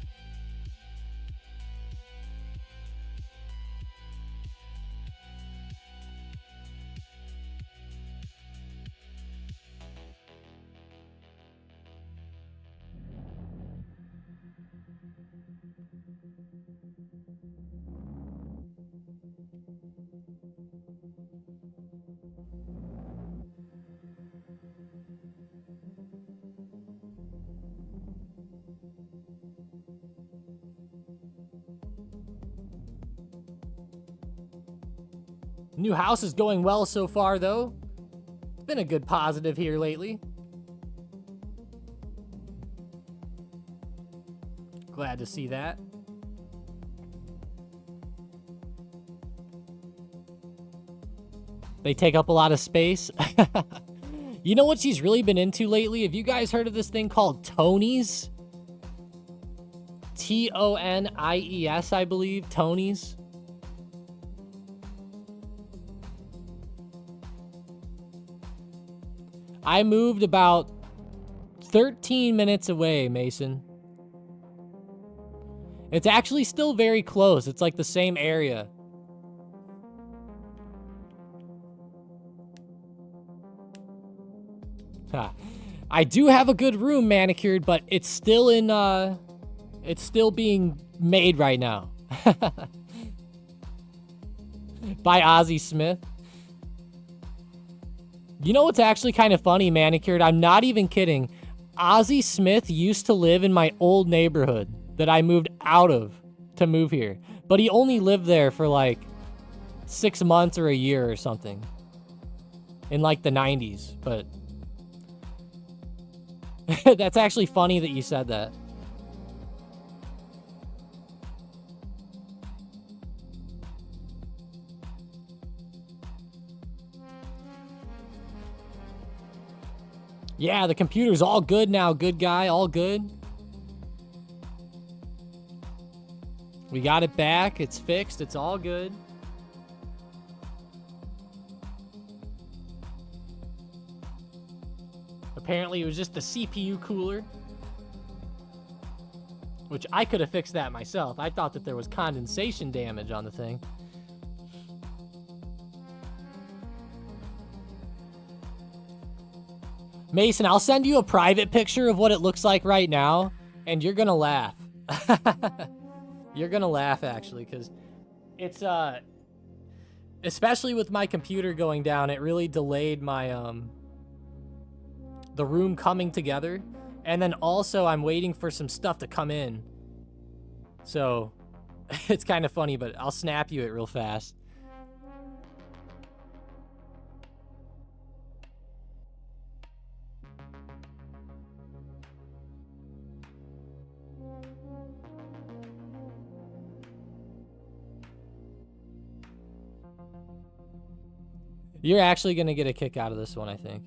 New house is going well so far, though. It's been a good positive here lately. Glad to see that. They take up a lot of space. You know what she's really been into lately? Have you guys heard of this thing called Tonies? Tonies, I believe. Tonies. I moved about 13 minutes away, Mason. It's actually still very close. It's like the same area. Huh. I do have a good room manicured, but it's still in, it's still being made right now. By Ozzie Smith. You know what's actually kind of funny, manicured? I'm not even kidding. Ozzie Smith used to live in my old neighborhood that I moved out of to move here. But he only lived there for like 6 months or a year or something. In like the 90s. But that's actually funny that you said that. Yeah, the computer's all good now. Good guy, all good. We got it back. It's fixed. It's all good. Apparently, it was just the CPU cooler. Which I could have fixed that myself. I thought that there was condensation damage on the thing. Mason, I'll send you a private picture of what it looks like right now, and you're gonna laugh. You're gonna laugh, actually, because it's, especially with my computer going down, it really delayed my, the room coming together. And then also, I'm waiting for some stuff to come in. So, it's kind of funny, but I'll snap you it real fast. You're actually going to get a kick out of this one, I think.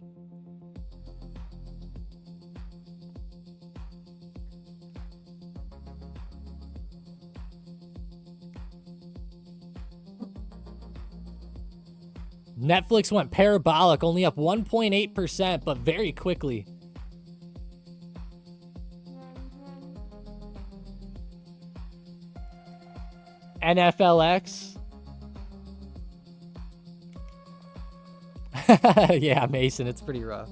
Netflix went parabolic, only up 1.8%, but very quickly. NFLX. Yeah, Mason, it's pretty rough.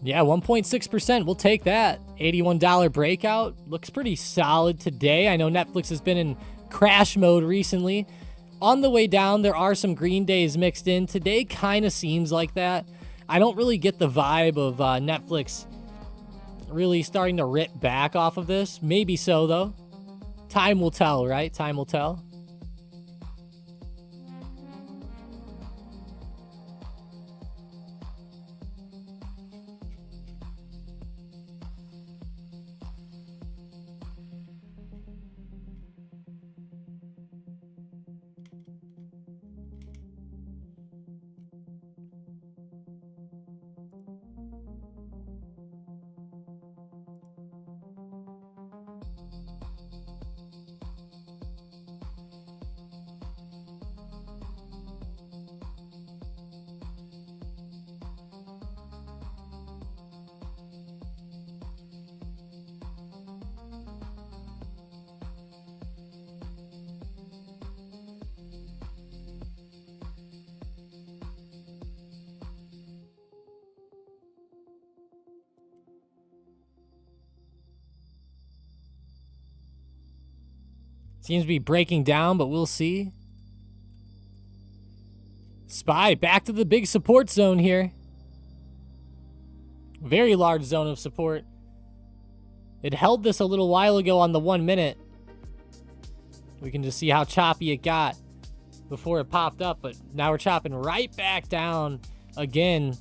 Yeah, 1.6%. We'll take that. $81 breakout. Looks pretty solid today. I know Netflix has been in crash mode recently. On the way down, there are some green days mixed in. Today kind of seems like that. I don't really get the vibe of Netflix really starting to rip back off of this. Maybe so, though. Time will tell, right? Time will tell. Seems to be breaking down, but we'll see. SPY back to the big support zone here. Very large zone of support. It held this a little while ago on the 1 minute. We can just see how choppy it got before it popped up, but now we're chopping right back down again.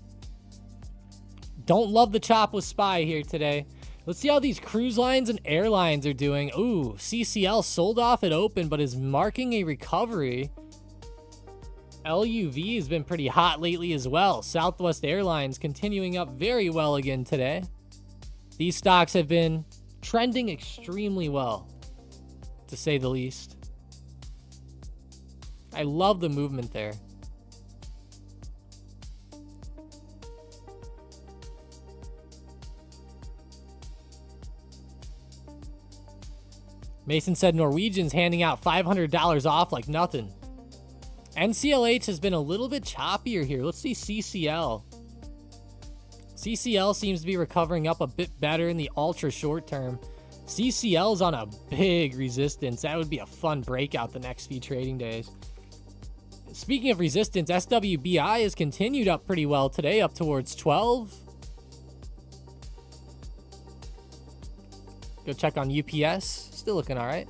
Don't love the chop with SPY here today. Let's see how these cruise lines and airlines are doing. Ooh, CCL sold off at open, but is marking a recovery. LUV has been pretty hot lately as well. Southwest Airlines continuing up very well again today. These stocks have been trending extremely well, to say the least. I love the movement there. Mason said Norwegian's handing out $500 off like nothing. NCLH has been a little bit choppier here. Let's see CCL. CCL seems to be recovering up a bit better in the ultra short term. CCL's on a big resistance. That would be a fun breakout the next few trading days. Speaking of resistance, SWBI has continued up pretty well today, up towards 12. Go check on UPS. Still looking all right.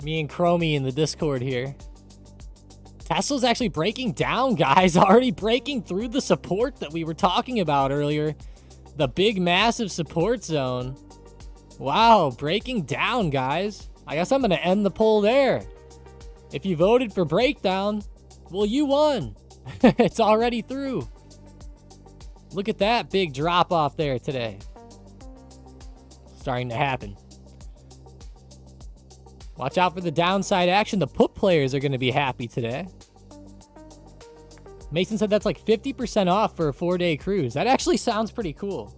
Me and Chromie in the Discord here. Tesla's actually breaking down, guys. Already breaking through the support that we were talking about earlier. The big, massive support zone. Wow, breaking down, guys. I guess I'm going to end the poll there. If you voted for breakdown, well, you won. It's already through. Look at that big drop off there today. Starting to happen. Watch out for the downside action. The put players are going to be happy today. Mason said that's like 50% off for a 4-day cruise. That actually sounds pretty cool.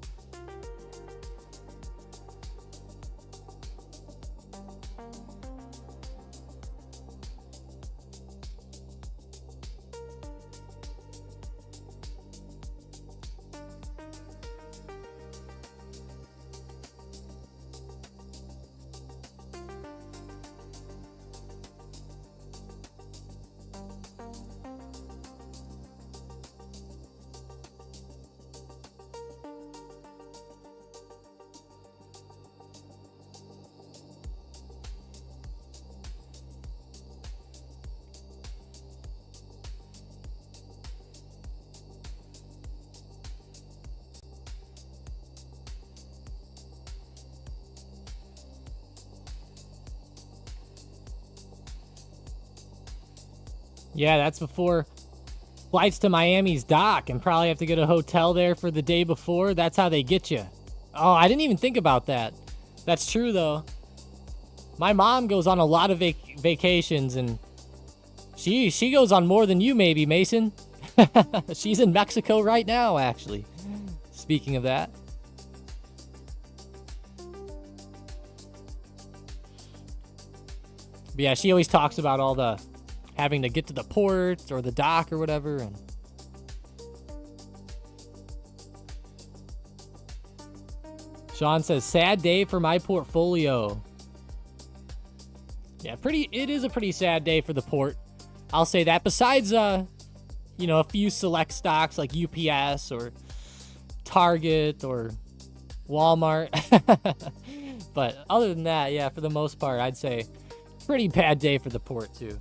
Yeah, that's before flights to Miami's dock and probably have to get a hotel there for the day before. That's how they get you. Oh, I didn't even think about that. That's true, though. My mom goes on a lot of vacations, and she goes on more than you, maybe, Mason. She's in Mexico right now, actually. Speaking of that. But yeah, she always talks about all the having to get to the port or the dock or whatever. And Sean says, sad day for my portfolio. Yeah, it is a pretty sad day for the port. I'll say that. Besides, you know, a few select stocks like UPS or Target or Walmart. But other than that, yeah, for the most part, I'd say pretty bad day for the port too.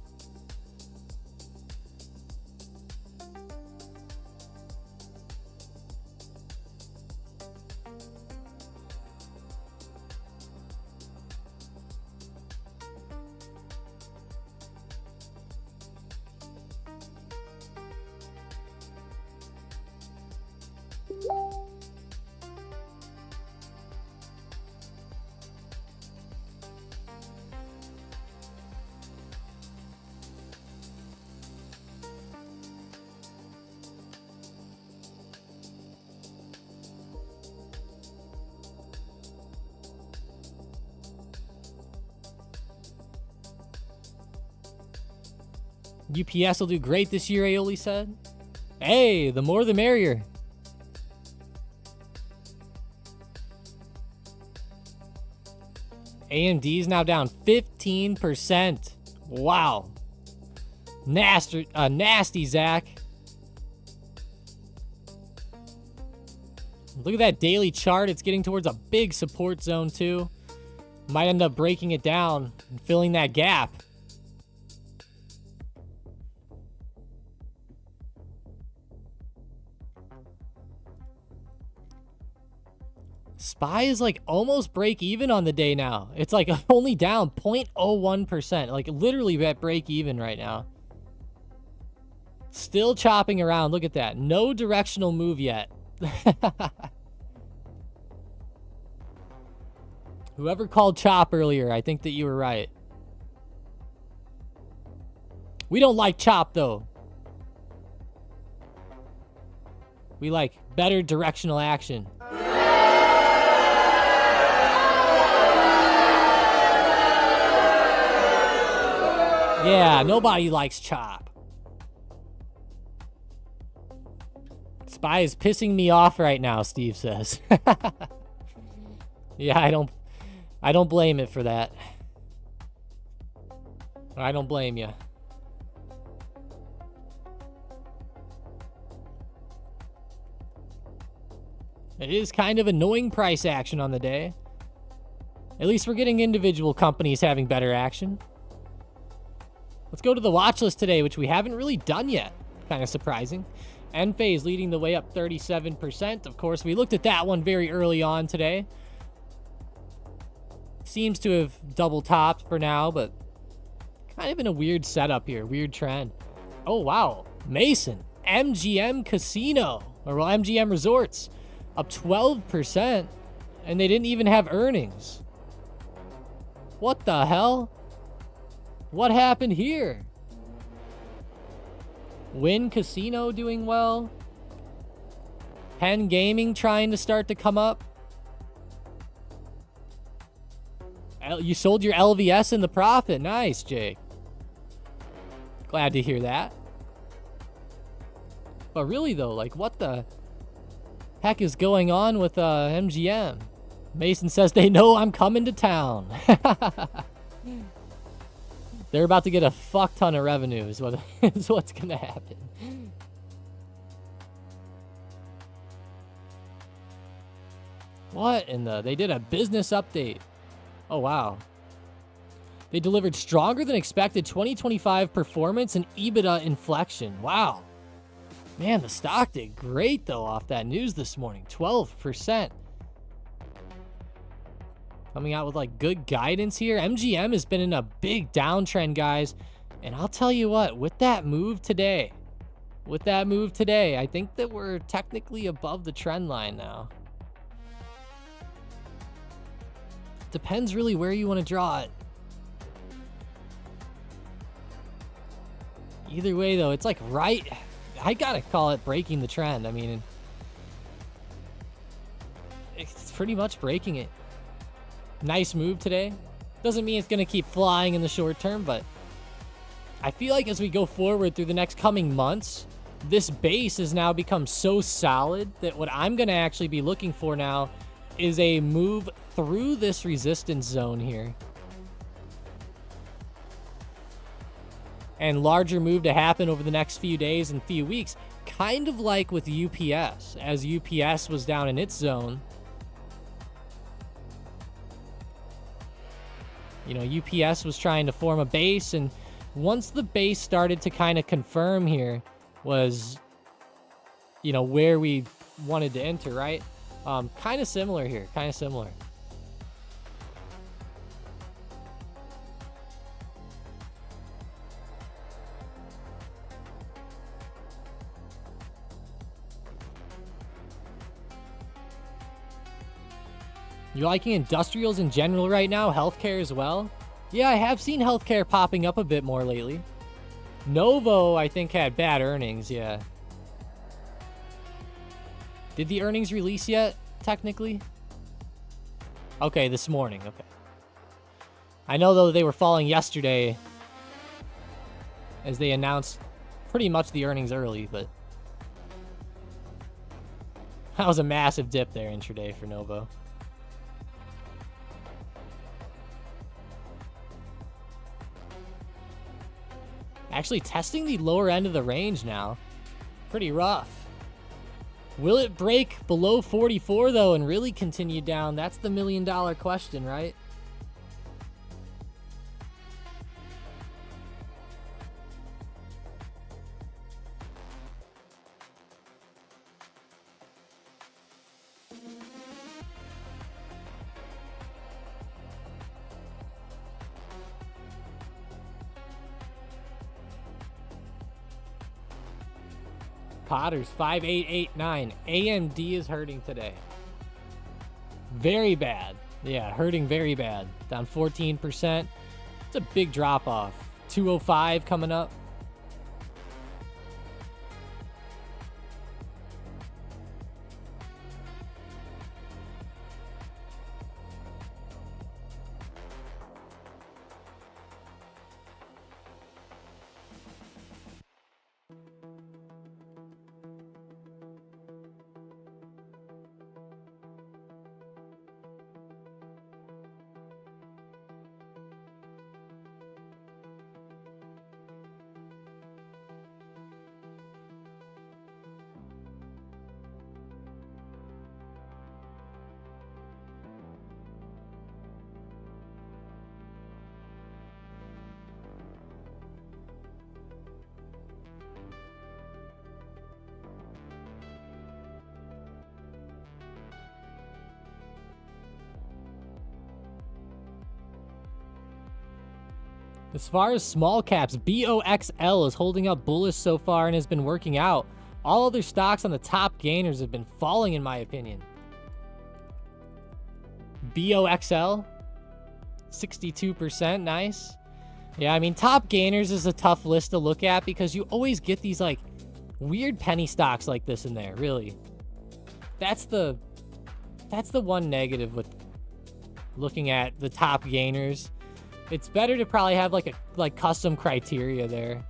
UPS will do great this year, Aioli said. Hey, the more the merrier. AMD is now down 15%. Wow. Nasty, Zach. Look at that daily chart. It's getting towards a big support zone, too. Might end up breaking it down and filling that gap. SPY is like almost break even on the day now. It's like only down 0.01%. Like literally at break even right now. Still chopping around. Look at that. No directional move yet. Whoever called chop earlier, I think that you were right. We don't like chop though. We like better directional action. Yeah, nobody likes chop. SPY is pissing me off right now, Steve says. Yeah, I don't blame it for that. I don't blame you. It is kind of annoying price action on the day. At least we're getting individual companies having better action. Let's go to the watch list today, which we haven't really done yet. Kind of surprising. Enphase leading the way up 37%. Of course, we looked at that one very early on today. Seems to have double topped for now, but kind of in a weird setup here. Weird trend. Oh, wow. Mason. MGM Casino. Or, well, MGM Resorts. Up 12%. And they didn't even have earnings. What the hell? What happened here? Wynn Casino doing well. Penn Gaming trying to start to come up. You sold your LVS in the profit. Nice, Jake. Glad to hear that. But really, though, like, what the heck is going on with MGM? Mason says they know I'm coming to town. They're about to get a fuck ton of revenue is what's going to happen. What in the... They did a business update. Oh, wow. They delivered stronger than expected 2025 performance and EBITDA inflection. Wow. Man, the stock did great, though, off that news this morning. 12%. Coming out with, like, good guidance here. MGM has been in a big downtrend, guys. And I'll tell you what, with that move today, I think that we're technically above the trend line now. Depends really where you want to draw it. Either way, though, it's like right. I gotta call it breaking the trend. I mean, it's pretty much breaking it. Nice move today. Doesn't mean it's gonna keep flying in the short term, but I feel like as we go forward through the next coming months, this base has now become so solid that what I'm gonna actually be looking for now is a move through this resistance zone here. And larger move to happen over the next few days and few weeks, kind of like with UPS, as UPS was down in its zone. You know, UPS was trying to form a base, and once the base started to kind of confirm here was, you know, where we wanted to enter, right? Kind of similar here, kind of similar. You liking industrials in general right now? Healthcare as well? Yeah, I have seen healthcare popping up a bit more lately. Novo, I think, had bad earnings, yeah. Did the earnings release yet, technically? Okay, this morning, okay. I know, though, they were falling yesterday as they announced pretty much the earnings early, but that was a massive dip there intraday for Novo. Actually testing the lower end of the range now. Pretty rough. Will it break below 44 though and really continue down? That's the $1 million question, right? Potters 5889. AMD is hurting today. Very bad. Yeah, hurting very bad. Down 14%. It's a big drop off. 205 coming up. As far as small caps, BOXL is holding up bullish so far and has been working out. All other stocks on the top gainers have been falling, in my opinion. BOXL, 62%, nice. Yeah, I mean, top gainers is a tough list to look at because you always get these, like, weird penny stocks like this in there, really. That's the one negative with looking at the top gainers. It's better to probably have like custom criteria there.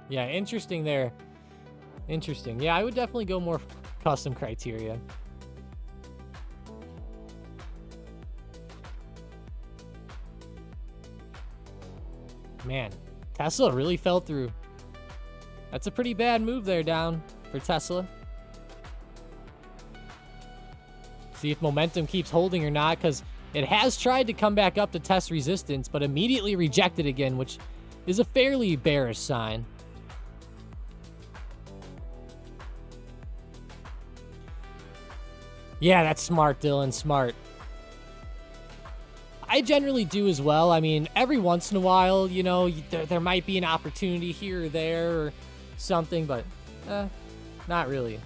Yeah, interesting there. Interesting. Yeah, I would definitely go more custom criteria. Man, Tesla really fell through. That's a pretty bad move there down for Tesla. See if momentum keeps holding or not, because it has tried to come back up to test resistance, but immediately rejected again, which is a fairly bearish sign. Yeah, that's smart, Dylan. Smart. I generally do as well. I mean, every once in a while, you know, there might be an opportunity here or there or something, but not really.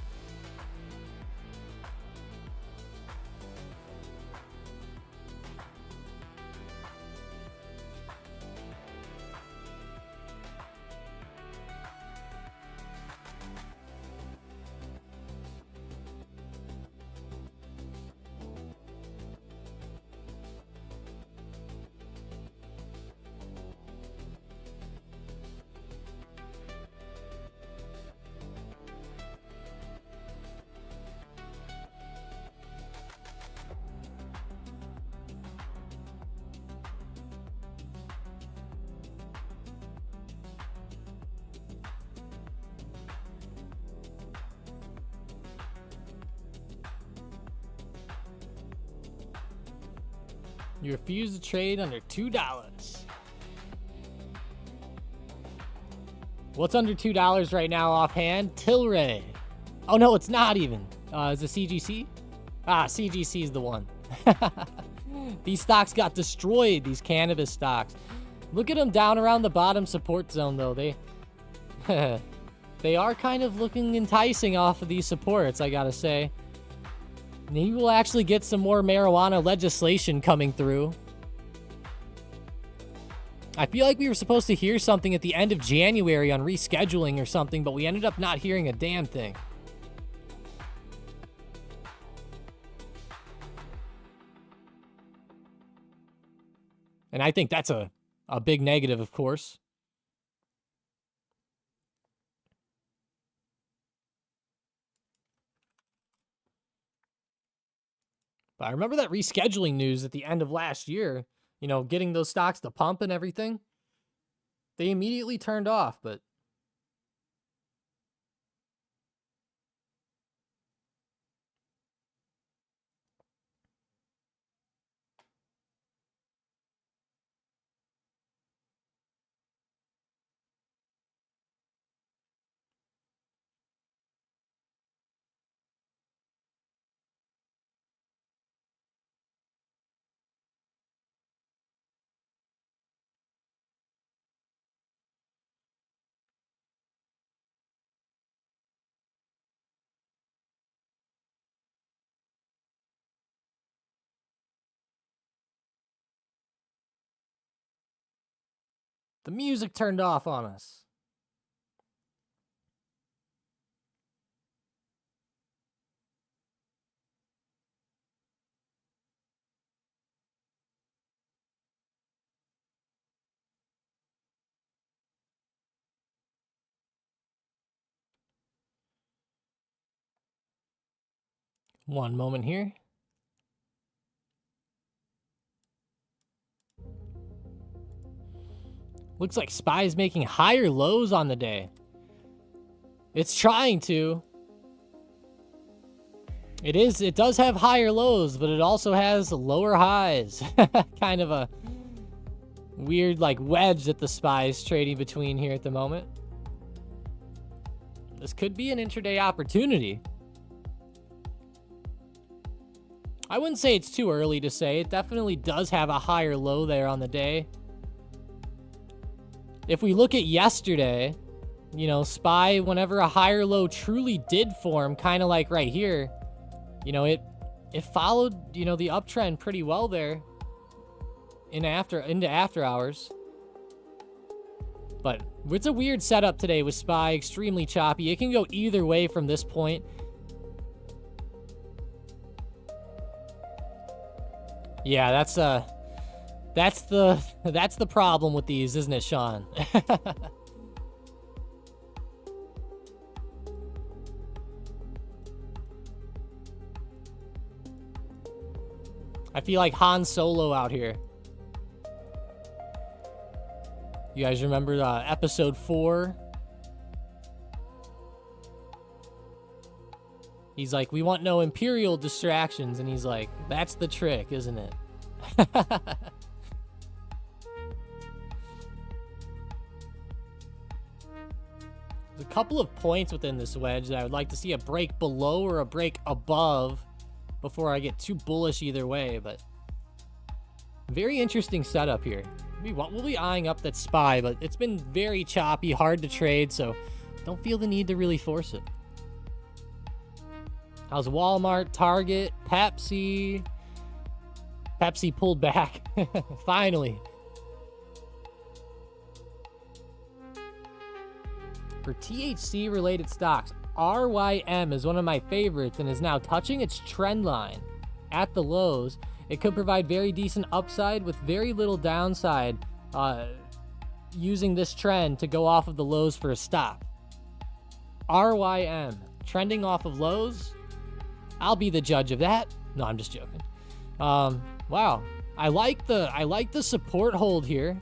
You refuse to trade under $2. What's under $2 right now offhand? Tilray. Oh, no, it's not even. Is it CGC? Ah, CGC is the one. These stocks got destroyed, these cannabis stocks. Look at them down around the bottom support zone, though. They are kind of looking enticing off of these supports, I gotta say. Maybe we'll actually get some more marijuana legislation coming through. I feel like we were supposed to hear something at the end of January on rescheduling or something, but we ended up not hearing a damn thing. And I think that's a big negative, of course. But I remember that rescheduling news at the end of last year, you know, getting those stocks to pump and everything. They immediately turned off, but the music turned off on us. One moment here. Looks like SPY is making higher lows on the day. It's trying to. It does have higher lows, but it also has lower highs. Kind of a weird like wedge that the SPY is trading between here at the moment. This could be an intraday opportunity. I wouldn't say it's too early to say. It definitely does have a higher low there on the day. If we look at yesterday, you know, SPY, whenever a higher low truly did form, kind of like right here, you know, it followed, you know, the uptrend pretty well there into after hours. But it's a weird setup today with SPY, extremely choppy. It can go either way from this point. Yeah, that's the problem with these, isn't it, Sean? I feel like Han Solo out here. You guys remember episode 4? He's like, we want no Imperial distractions. And he's like, that's the trick, isn't it? There's a couple of points within this wedge that I would like to see a break below or a break above before I get too bullish either way. But very interesting setup here. We'll be eyeing up that SPY, but it's been very choppy, hard to trade, so don't feel the need to really force it. How's Walmart, Target, Pepsi? Pepsi pulled back. Finally. For THC-related stocks, RYM is one of my favorites and is now touching its trend line at the lows. It could provide very decent upside with very little downside using this trend to go off of the lows for a stop. RYM, trending off of lows. I'll be the judge of that. No, I'm just joking. Wow. I like the support hold here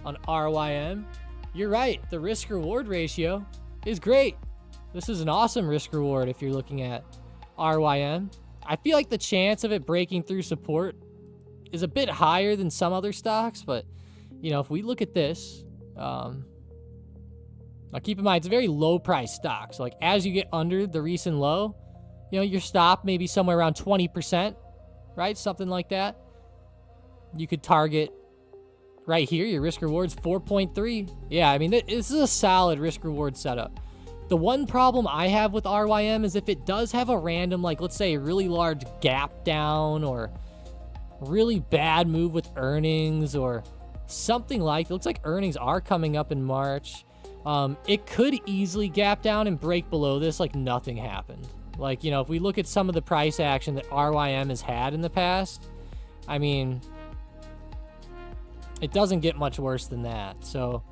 on RYM. You're right. The risk reward ratio is great. This is an awesome risk reward if you're looking at RYM. I feel like the chance of it breaking through support is a bit higher than some other stocks, but you know, if we look at this, now keep in mind it's a very low price stock. So like as you get under the recent low, you know, your stop may be somewhere around 20%, right? Something like that. You could target right here. Your risk reward's 4.3. Yeah, I mean, this is a solid risk reward setup. The one problem I have with RYM is if it does have a random, like, let's say a really large gap down or really bad move with earnings or something like, it looks like earnings are coming up in March. It could easily gap down and break below this like nothing happened. Like, you know, if we look at some of the price action that RYM has had in the past, I mean, it doesn't get much worse than that. So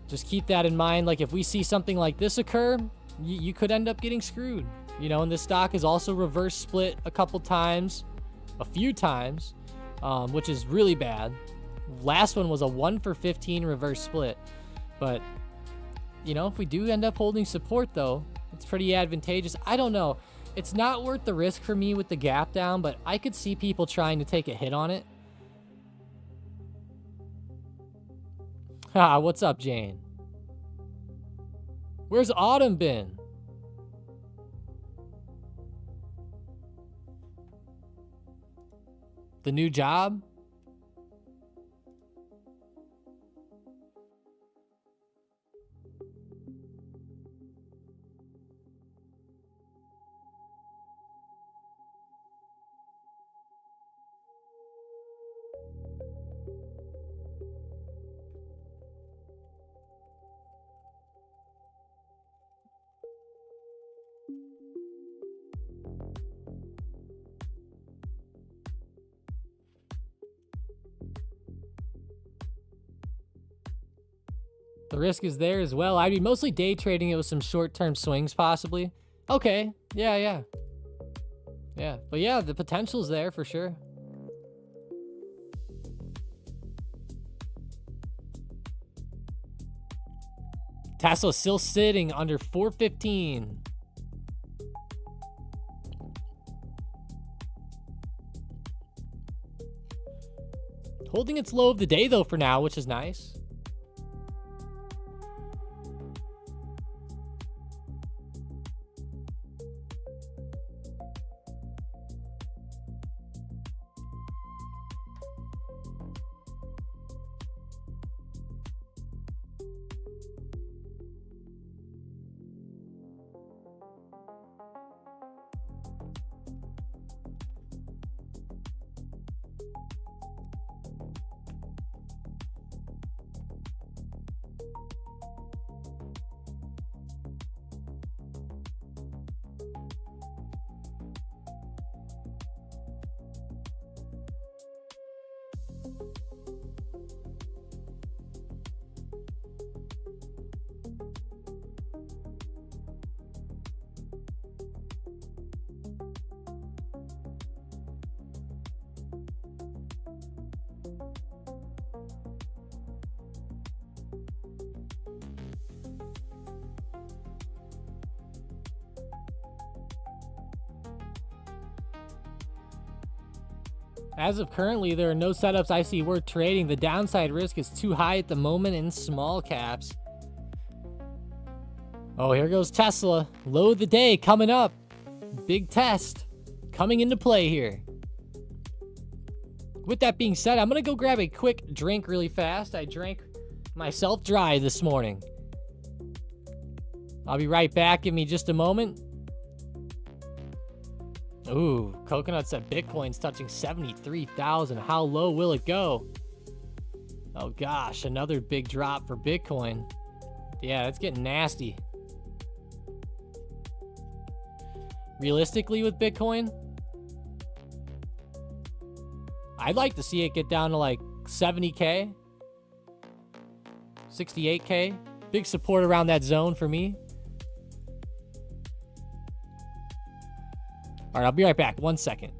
just keep that in mind. Like if we see something like this occur, you could end up getting screwed. You know, and this stock has also reverse split a few times, which is really bad. Last one was a 1 for 15 reverse split. But, you know, if we do end up holding support though, it's pretty advantageous. I don't know. It's not worth the risk for me with the gap down, but I could see people trying to take a hit on it. What's up, Jane? Where's Autumn been? The new job? The risk is there as well. I'd be mostly day trading it with some short-term swings, possibly. Okay. Yeah. But yeah, the potential's there for sure. Tesla's still sitting under 415. Holding its low of the day, though, for now, which is nice. As of currently, there are no setups I see worth trading. The downside risk is too high at the moment in small caps. Oh, here goes Tesla. Low of the day coming up. Big test coming into play here. With that being said, I'm going to go grab a quick drink really fast. I drank myself dry this morning. I'll be right back. Give me just a moment. Ooh, coconuts at Bitcoin's touching 73,000. How low will it go? Oh gosh, another big drop for Bitcoin. Yeah, that's getting nasty. Realistically with Bitcoin, I'd like to see it get down to like 70K, 68K. Big support around that zone for me. All right, I'll be right back. 1 second.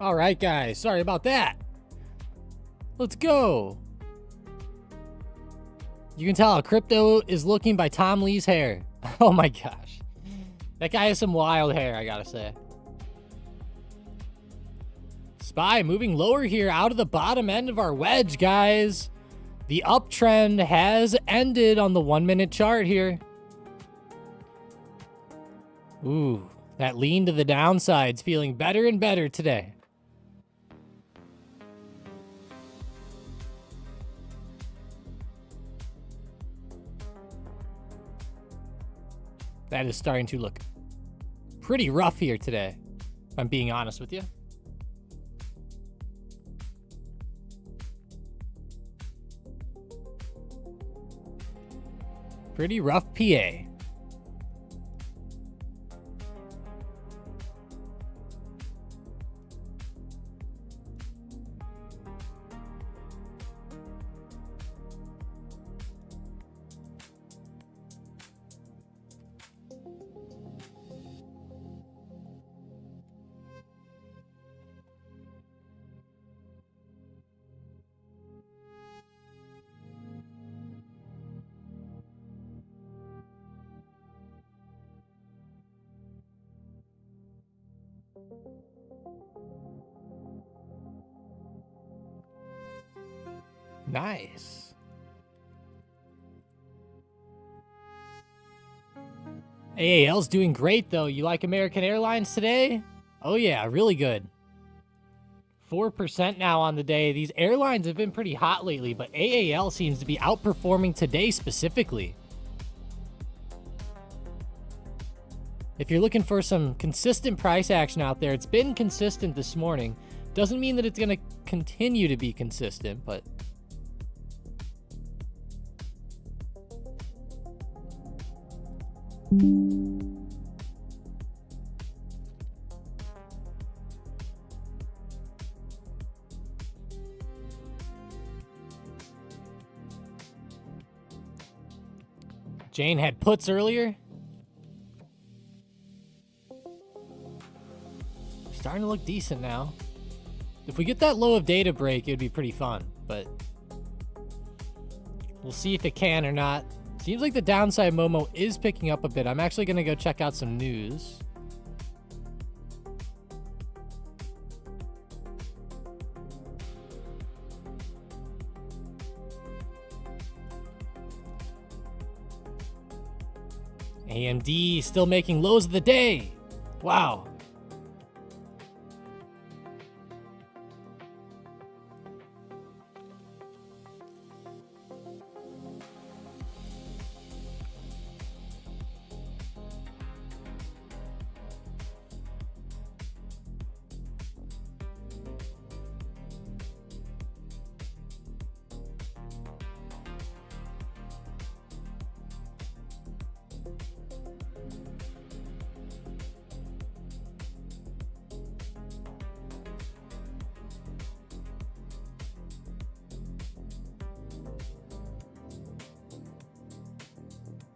All right, guys. Sorry about that. Let's go. You can tell how crypto is looking by Tom Lee's hair. Oh my gosh. That guy has some wild hair, I gotta say. SPY moving lower here out of the bottom end of our wedge, guys. The uptrend has ended on the 1-minute chart here. Ooh, that lean to the downside's feeling better and better today. That is starting to look pretty rough here today, if I'm being honest with you. Pretty rough PA. Nice. AAL's doing great, though. You like American Airlines today? Oh, yeah, really good. 4% now on the day. These airlines have been pretty hot lately, but AAL seems to be outperforming today specifically. If you're looking for some consistent price action out there, it's been consistent this morning. Doesn't mean that it's going to continue to be consistent, but... Jane had puts earlier. Starting to look decent now. If we get that low of data break, it'd be pretty fun, but we'll see if it can or not. Seems like the downside Momo is picking up a bit. I'm actually going to go check out some news. AMD still making lows of the day. Wow.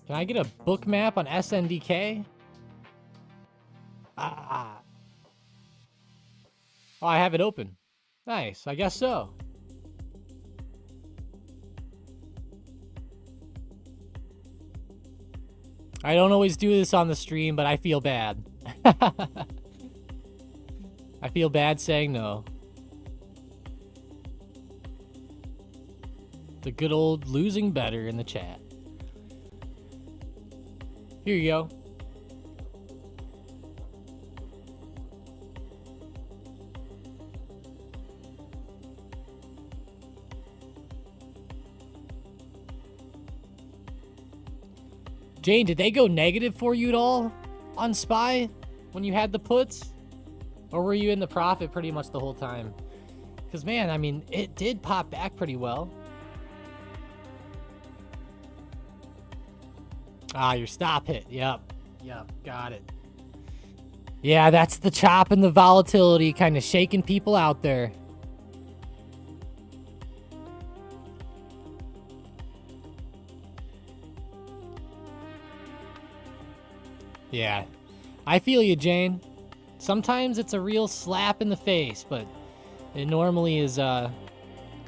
Can I get a book map on SNDK? Ah. Oh, I have it open. Nice, I guess so. I don't always do this on the stream, but I feel bad. I feel bad saying no. The good old losing better in the chat. Here you go. Jane, did they go negative for you at all on SPY when you had the puts? Or were you in the profit pretty much the whole time? Because, man, I mean, it did pop back pretty well. Ah, your stop hit. Yep, got it. Yeah, that's the chop and the volatility kind of shaking people out there. Yeah, I feel you, Jane. Sometimes it's a real slap in the face, but it normally is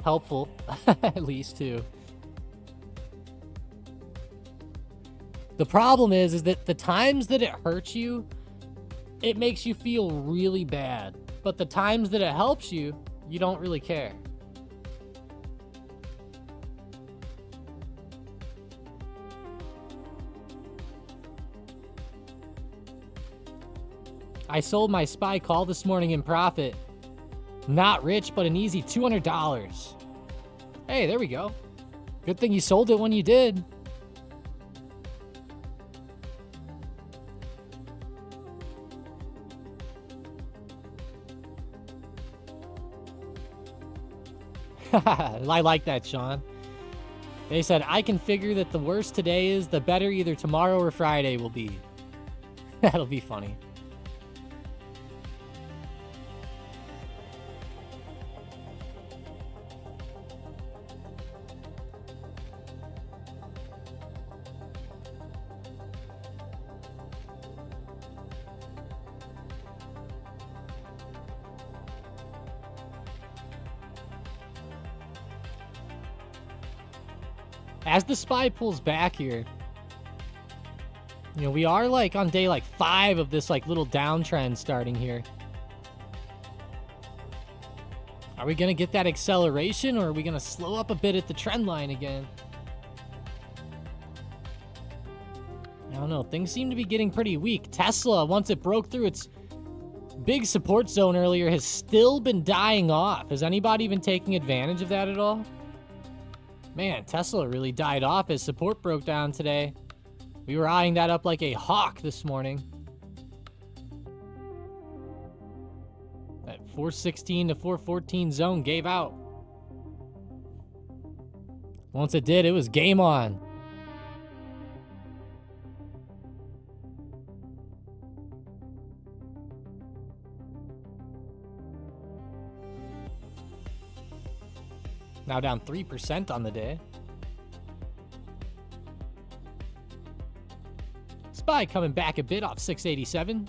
helpful, at least, too. The problem is that the times that it hurts you, it makes you feel really bad. But the times that it helps you, you don't really care. I sold my SPY call this morning in profit. Not rich, but an easy $200. Hey, there we go. Good thing you sold it when you did. I like that, Sean. They said, I can figure that the worse today is, the better either tomorrow or Friday will be. That'll be funny. As the SPY pulls back here, you know, we are like on day like 5 of this like little downtrend starting here. Are we going to get that acceleration, or are we going to slow up a bit at the trend line again? I don't know. Things seem to be getting pretty weak. Tesla, once it broke through its big support zone earlier, has still been dying off. Is anybody even taking advantage of that at all? Man, Tesla really died off as support broke down today. We were eyeing that up like a hawk this morning. That 416 to 414 zone gave out. Once it did, it was game on. Now down 3% on the day. SPY coming back a bit off 687.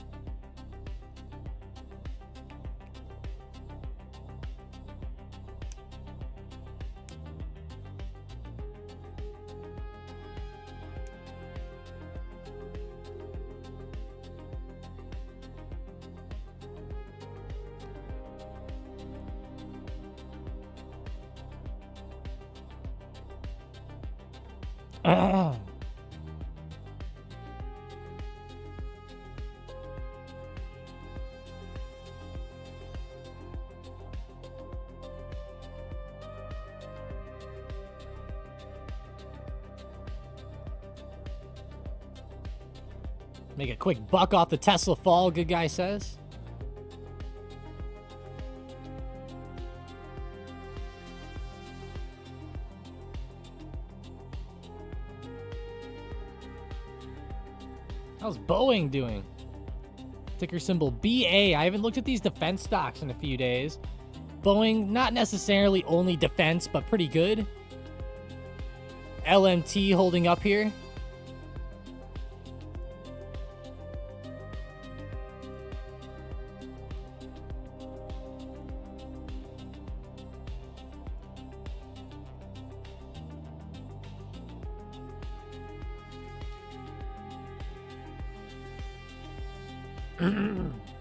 Make a quick buck off the Tesla fall, good guy says. How's Boeing doing? Ticker symbol BA. I haven't looked at these defense stocks in a few days. Boeing, not necessarily only defense, but pretty good. LMT holding up here.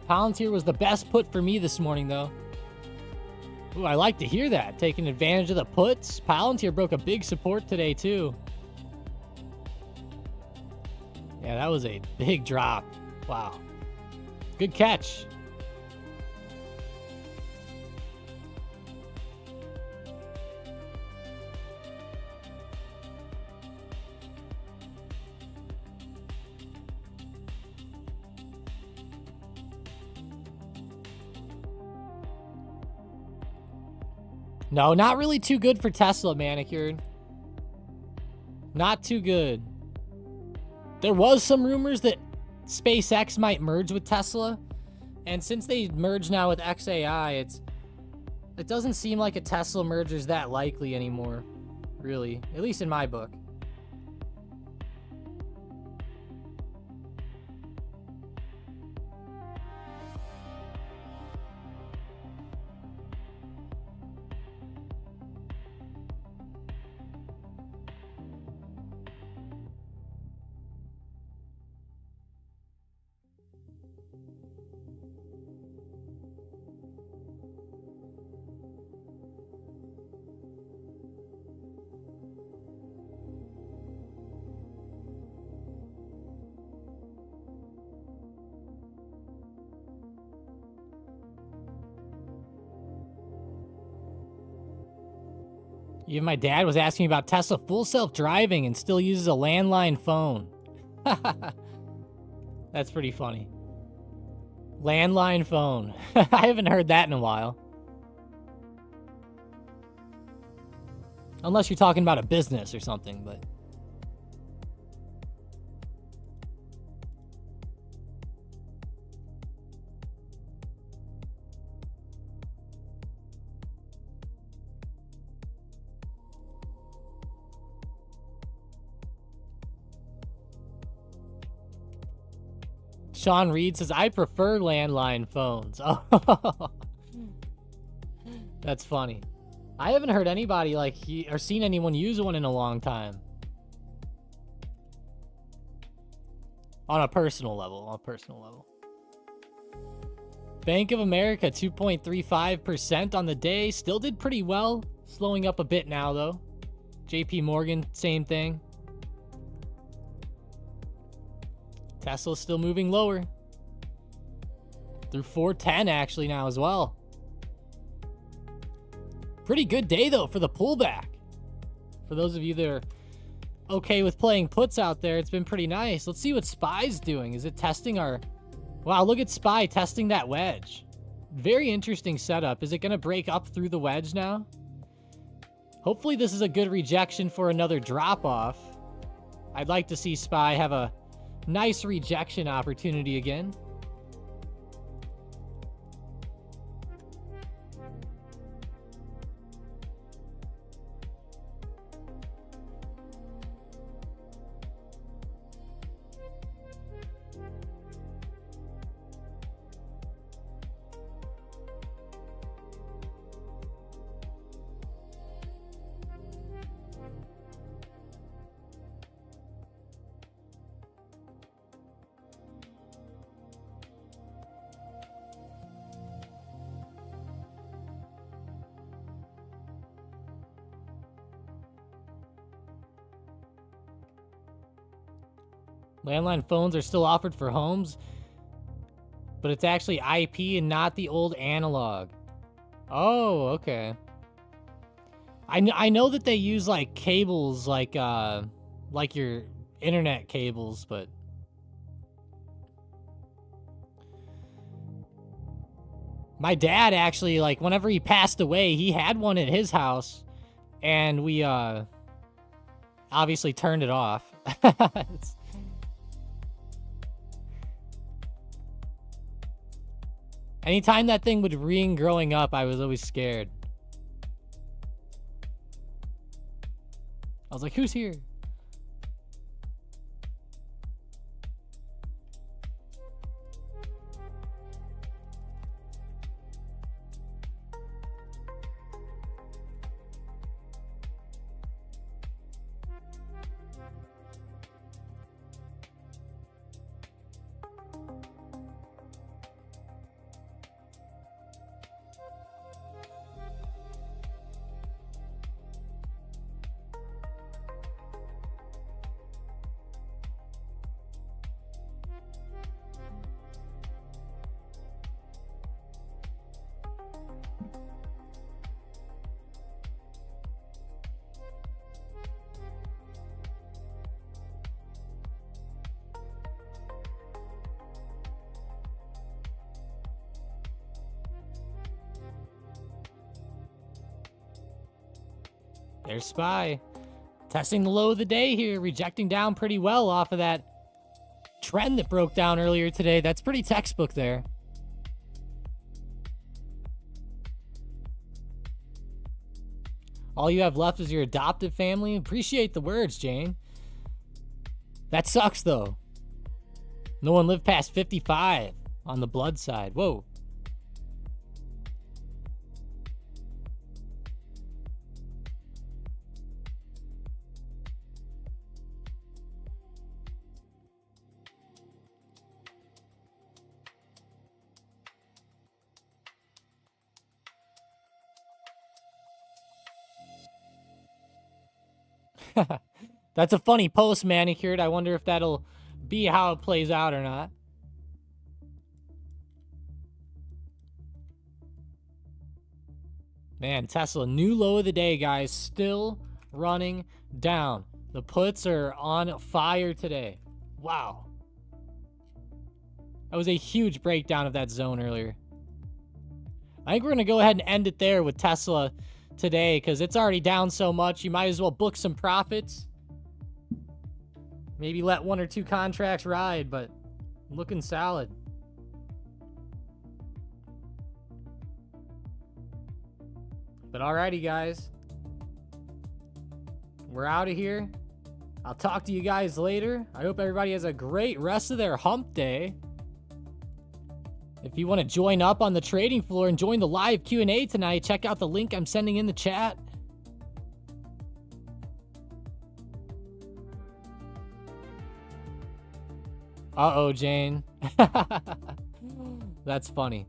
Palantir was the best put for me this morning, though. Ooh, I like to hear that. Taking advantage of the puts. Palantir broke a big support today, too. Yeah, that was a big drop. Wow. Good catch. No, not really too good for Tesla, Manicured. Not too good. There was some rumors that SpaceX might merge with Tesla. And since they merged now with XAI, it doesn't seem like a Tesla merger is that likely anymore. Really. At least in my book. Even my dad was asking me about Tesla full self-driving and still uses a landline phone. That's pretty funny. Landline phone. I haven't heard that in a while. Unless you're talking about a business or something, but... Sean Reed says, I prefer landline phones. Oh, that's funny. I haven't heard anybody or seen anyone use one in a long time. On a personal level, Bank of America, 2.35% on the day. Still did pretty well. Slowing up a bit now, though. JP Morgan, same thing. Tesla's still moving lower. Through 410 actually now as well. Pretty good day though for the pullback. For those of you that are okay with playing puts out there, it's been pretty nice. Let's see what SPY's doing. Is it testing our... Wow, look at SPY testing that wedge. Very interesting setup. Is it going to break up through the wedge now? Hopefully this is a good rejection for another drop-off. I'd like to see SPY have a nice rejection opportunity again. Landline phones are still offered for homes, but it's actually IP and not the old analog. Oh, okay. I know that they use like cables, like your internet cables, but my dad actually, like, whenever he passed away, he had one at his house, and we obviously turned it off. Anytime that thing would ring growing up, I was always scared. I was like, who's here? There's SPY. Testing the low of the day here, rejecting down pretty well off of that trend that broke down earlier today. That's pretty textbook there. All you have left is your adoptive family. Appreciate the words, Jane. That sucks, though. No one lived past 55 on the blood side. Whoa. That's a funny post, Manicured. I wonder if that'll be how it plays out or not. Man, Tesla, new low of the day, guys. Still running down. The puts are on fire today. Wow. That was a huge breakdown of that zone earlier. I think we're going to go ahead and end it there with Tesla today because it's already down so much. You might as well book some profits. Maybe let 1 or 2 contracts ride, but looking solid. But alrighty, guys. We're out of here. I'll talk to you guys later. I hope everybody has a great rest of their hump day. If you want to join up on the trading floor and join the live Q&A tonight, check out the link I'm sending in the chat. Uh-oh, Jane. That's funny.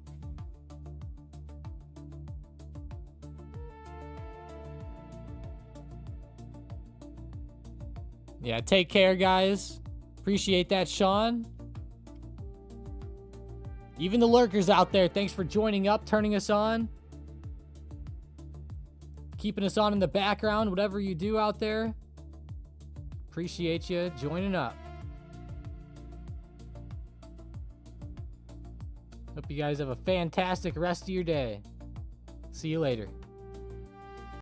Yeah, take care, guys. Appreciate that, Sean. Even the lurkers out there, thanks for joining up, turning us on. Keeping us on in the background, whatever you do out there. Appreciate you joining up. Hope you guys have a fantastic rest of your day. See you later.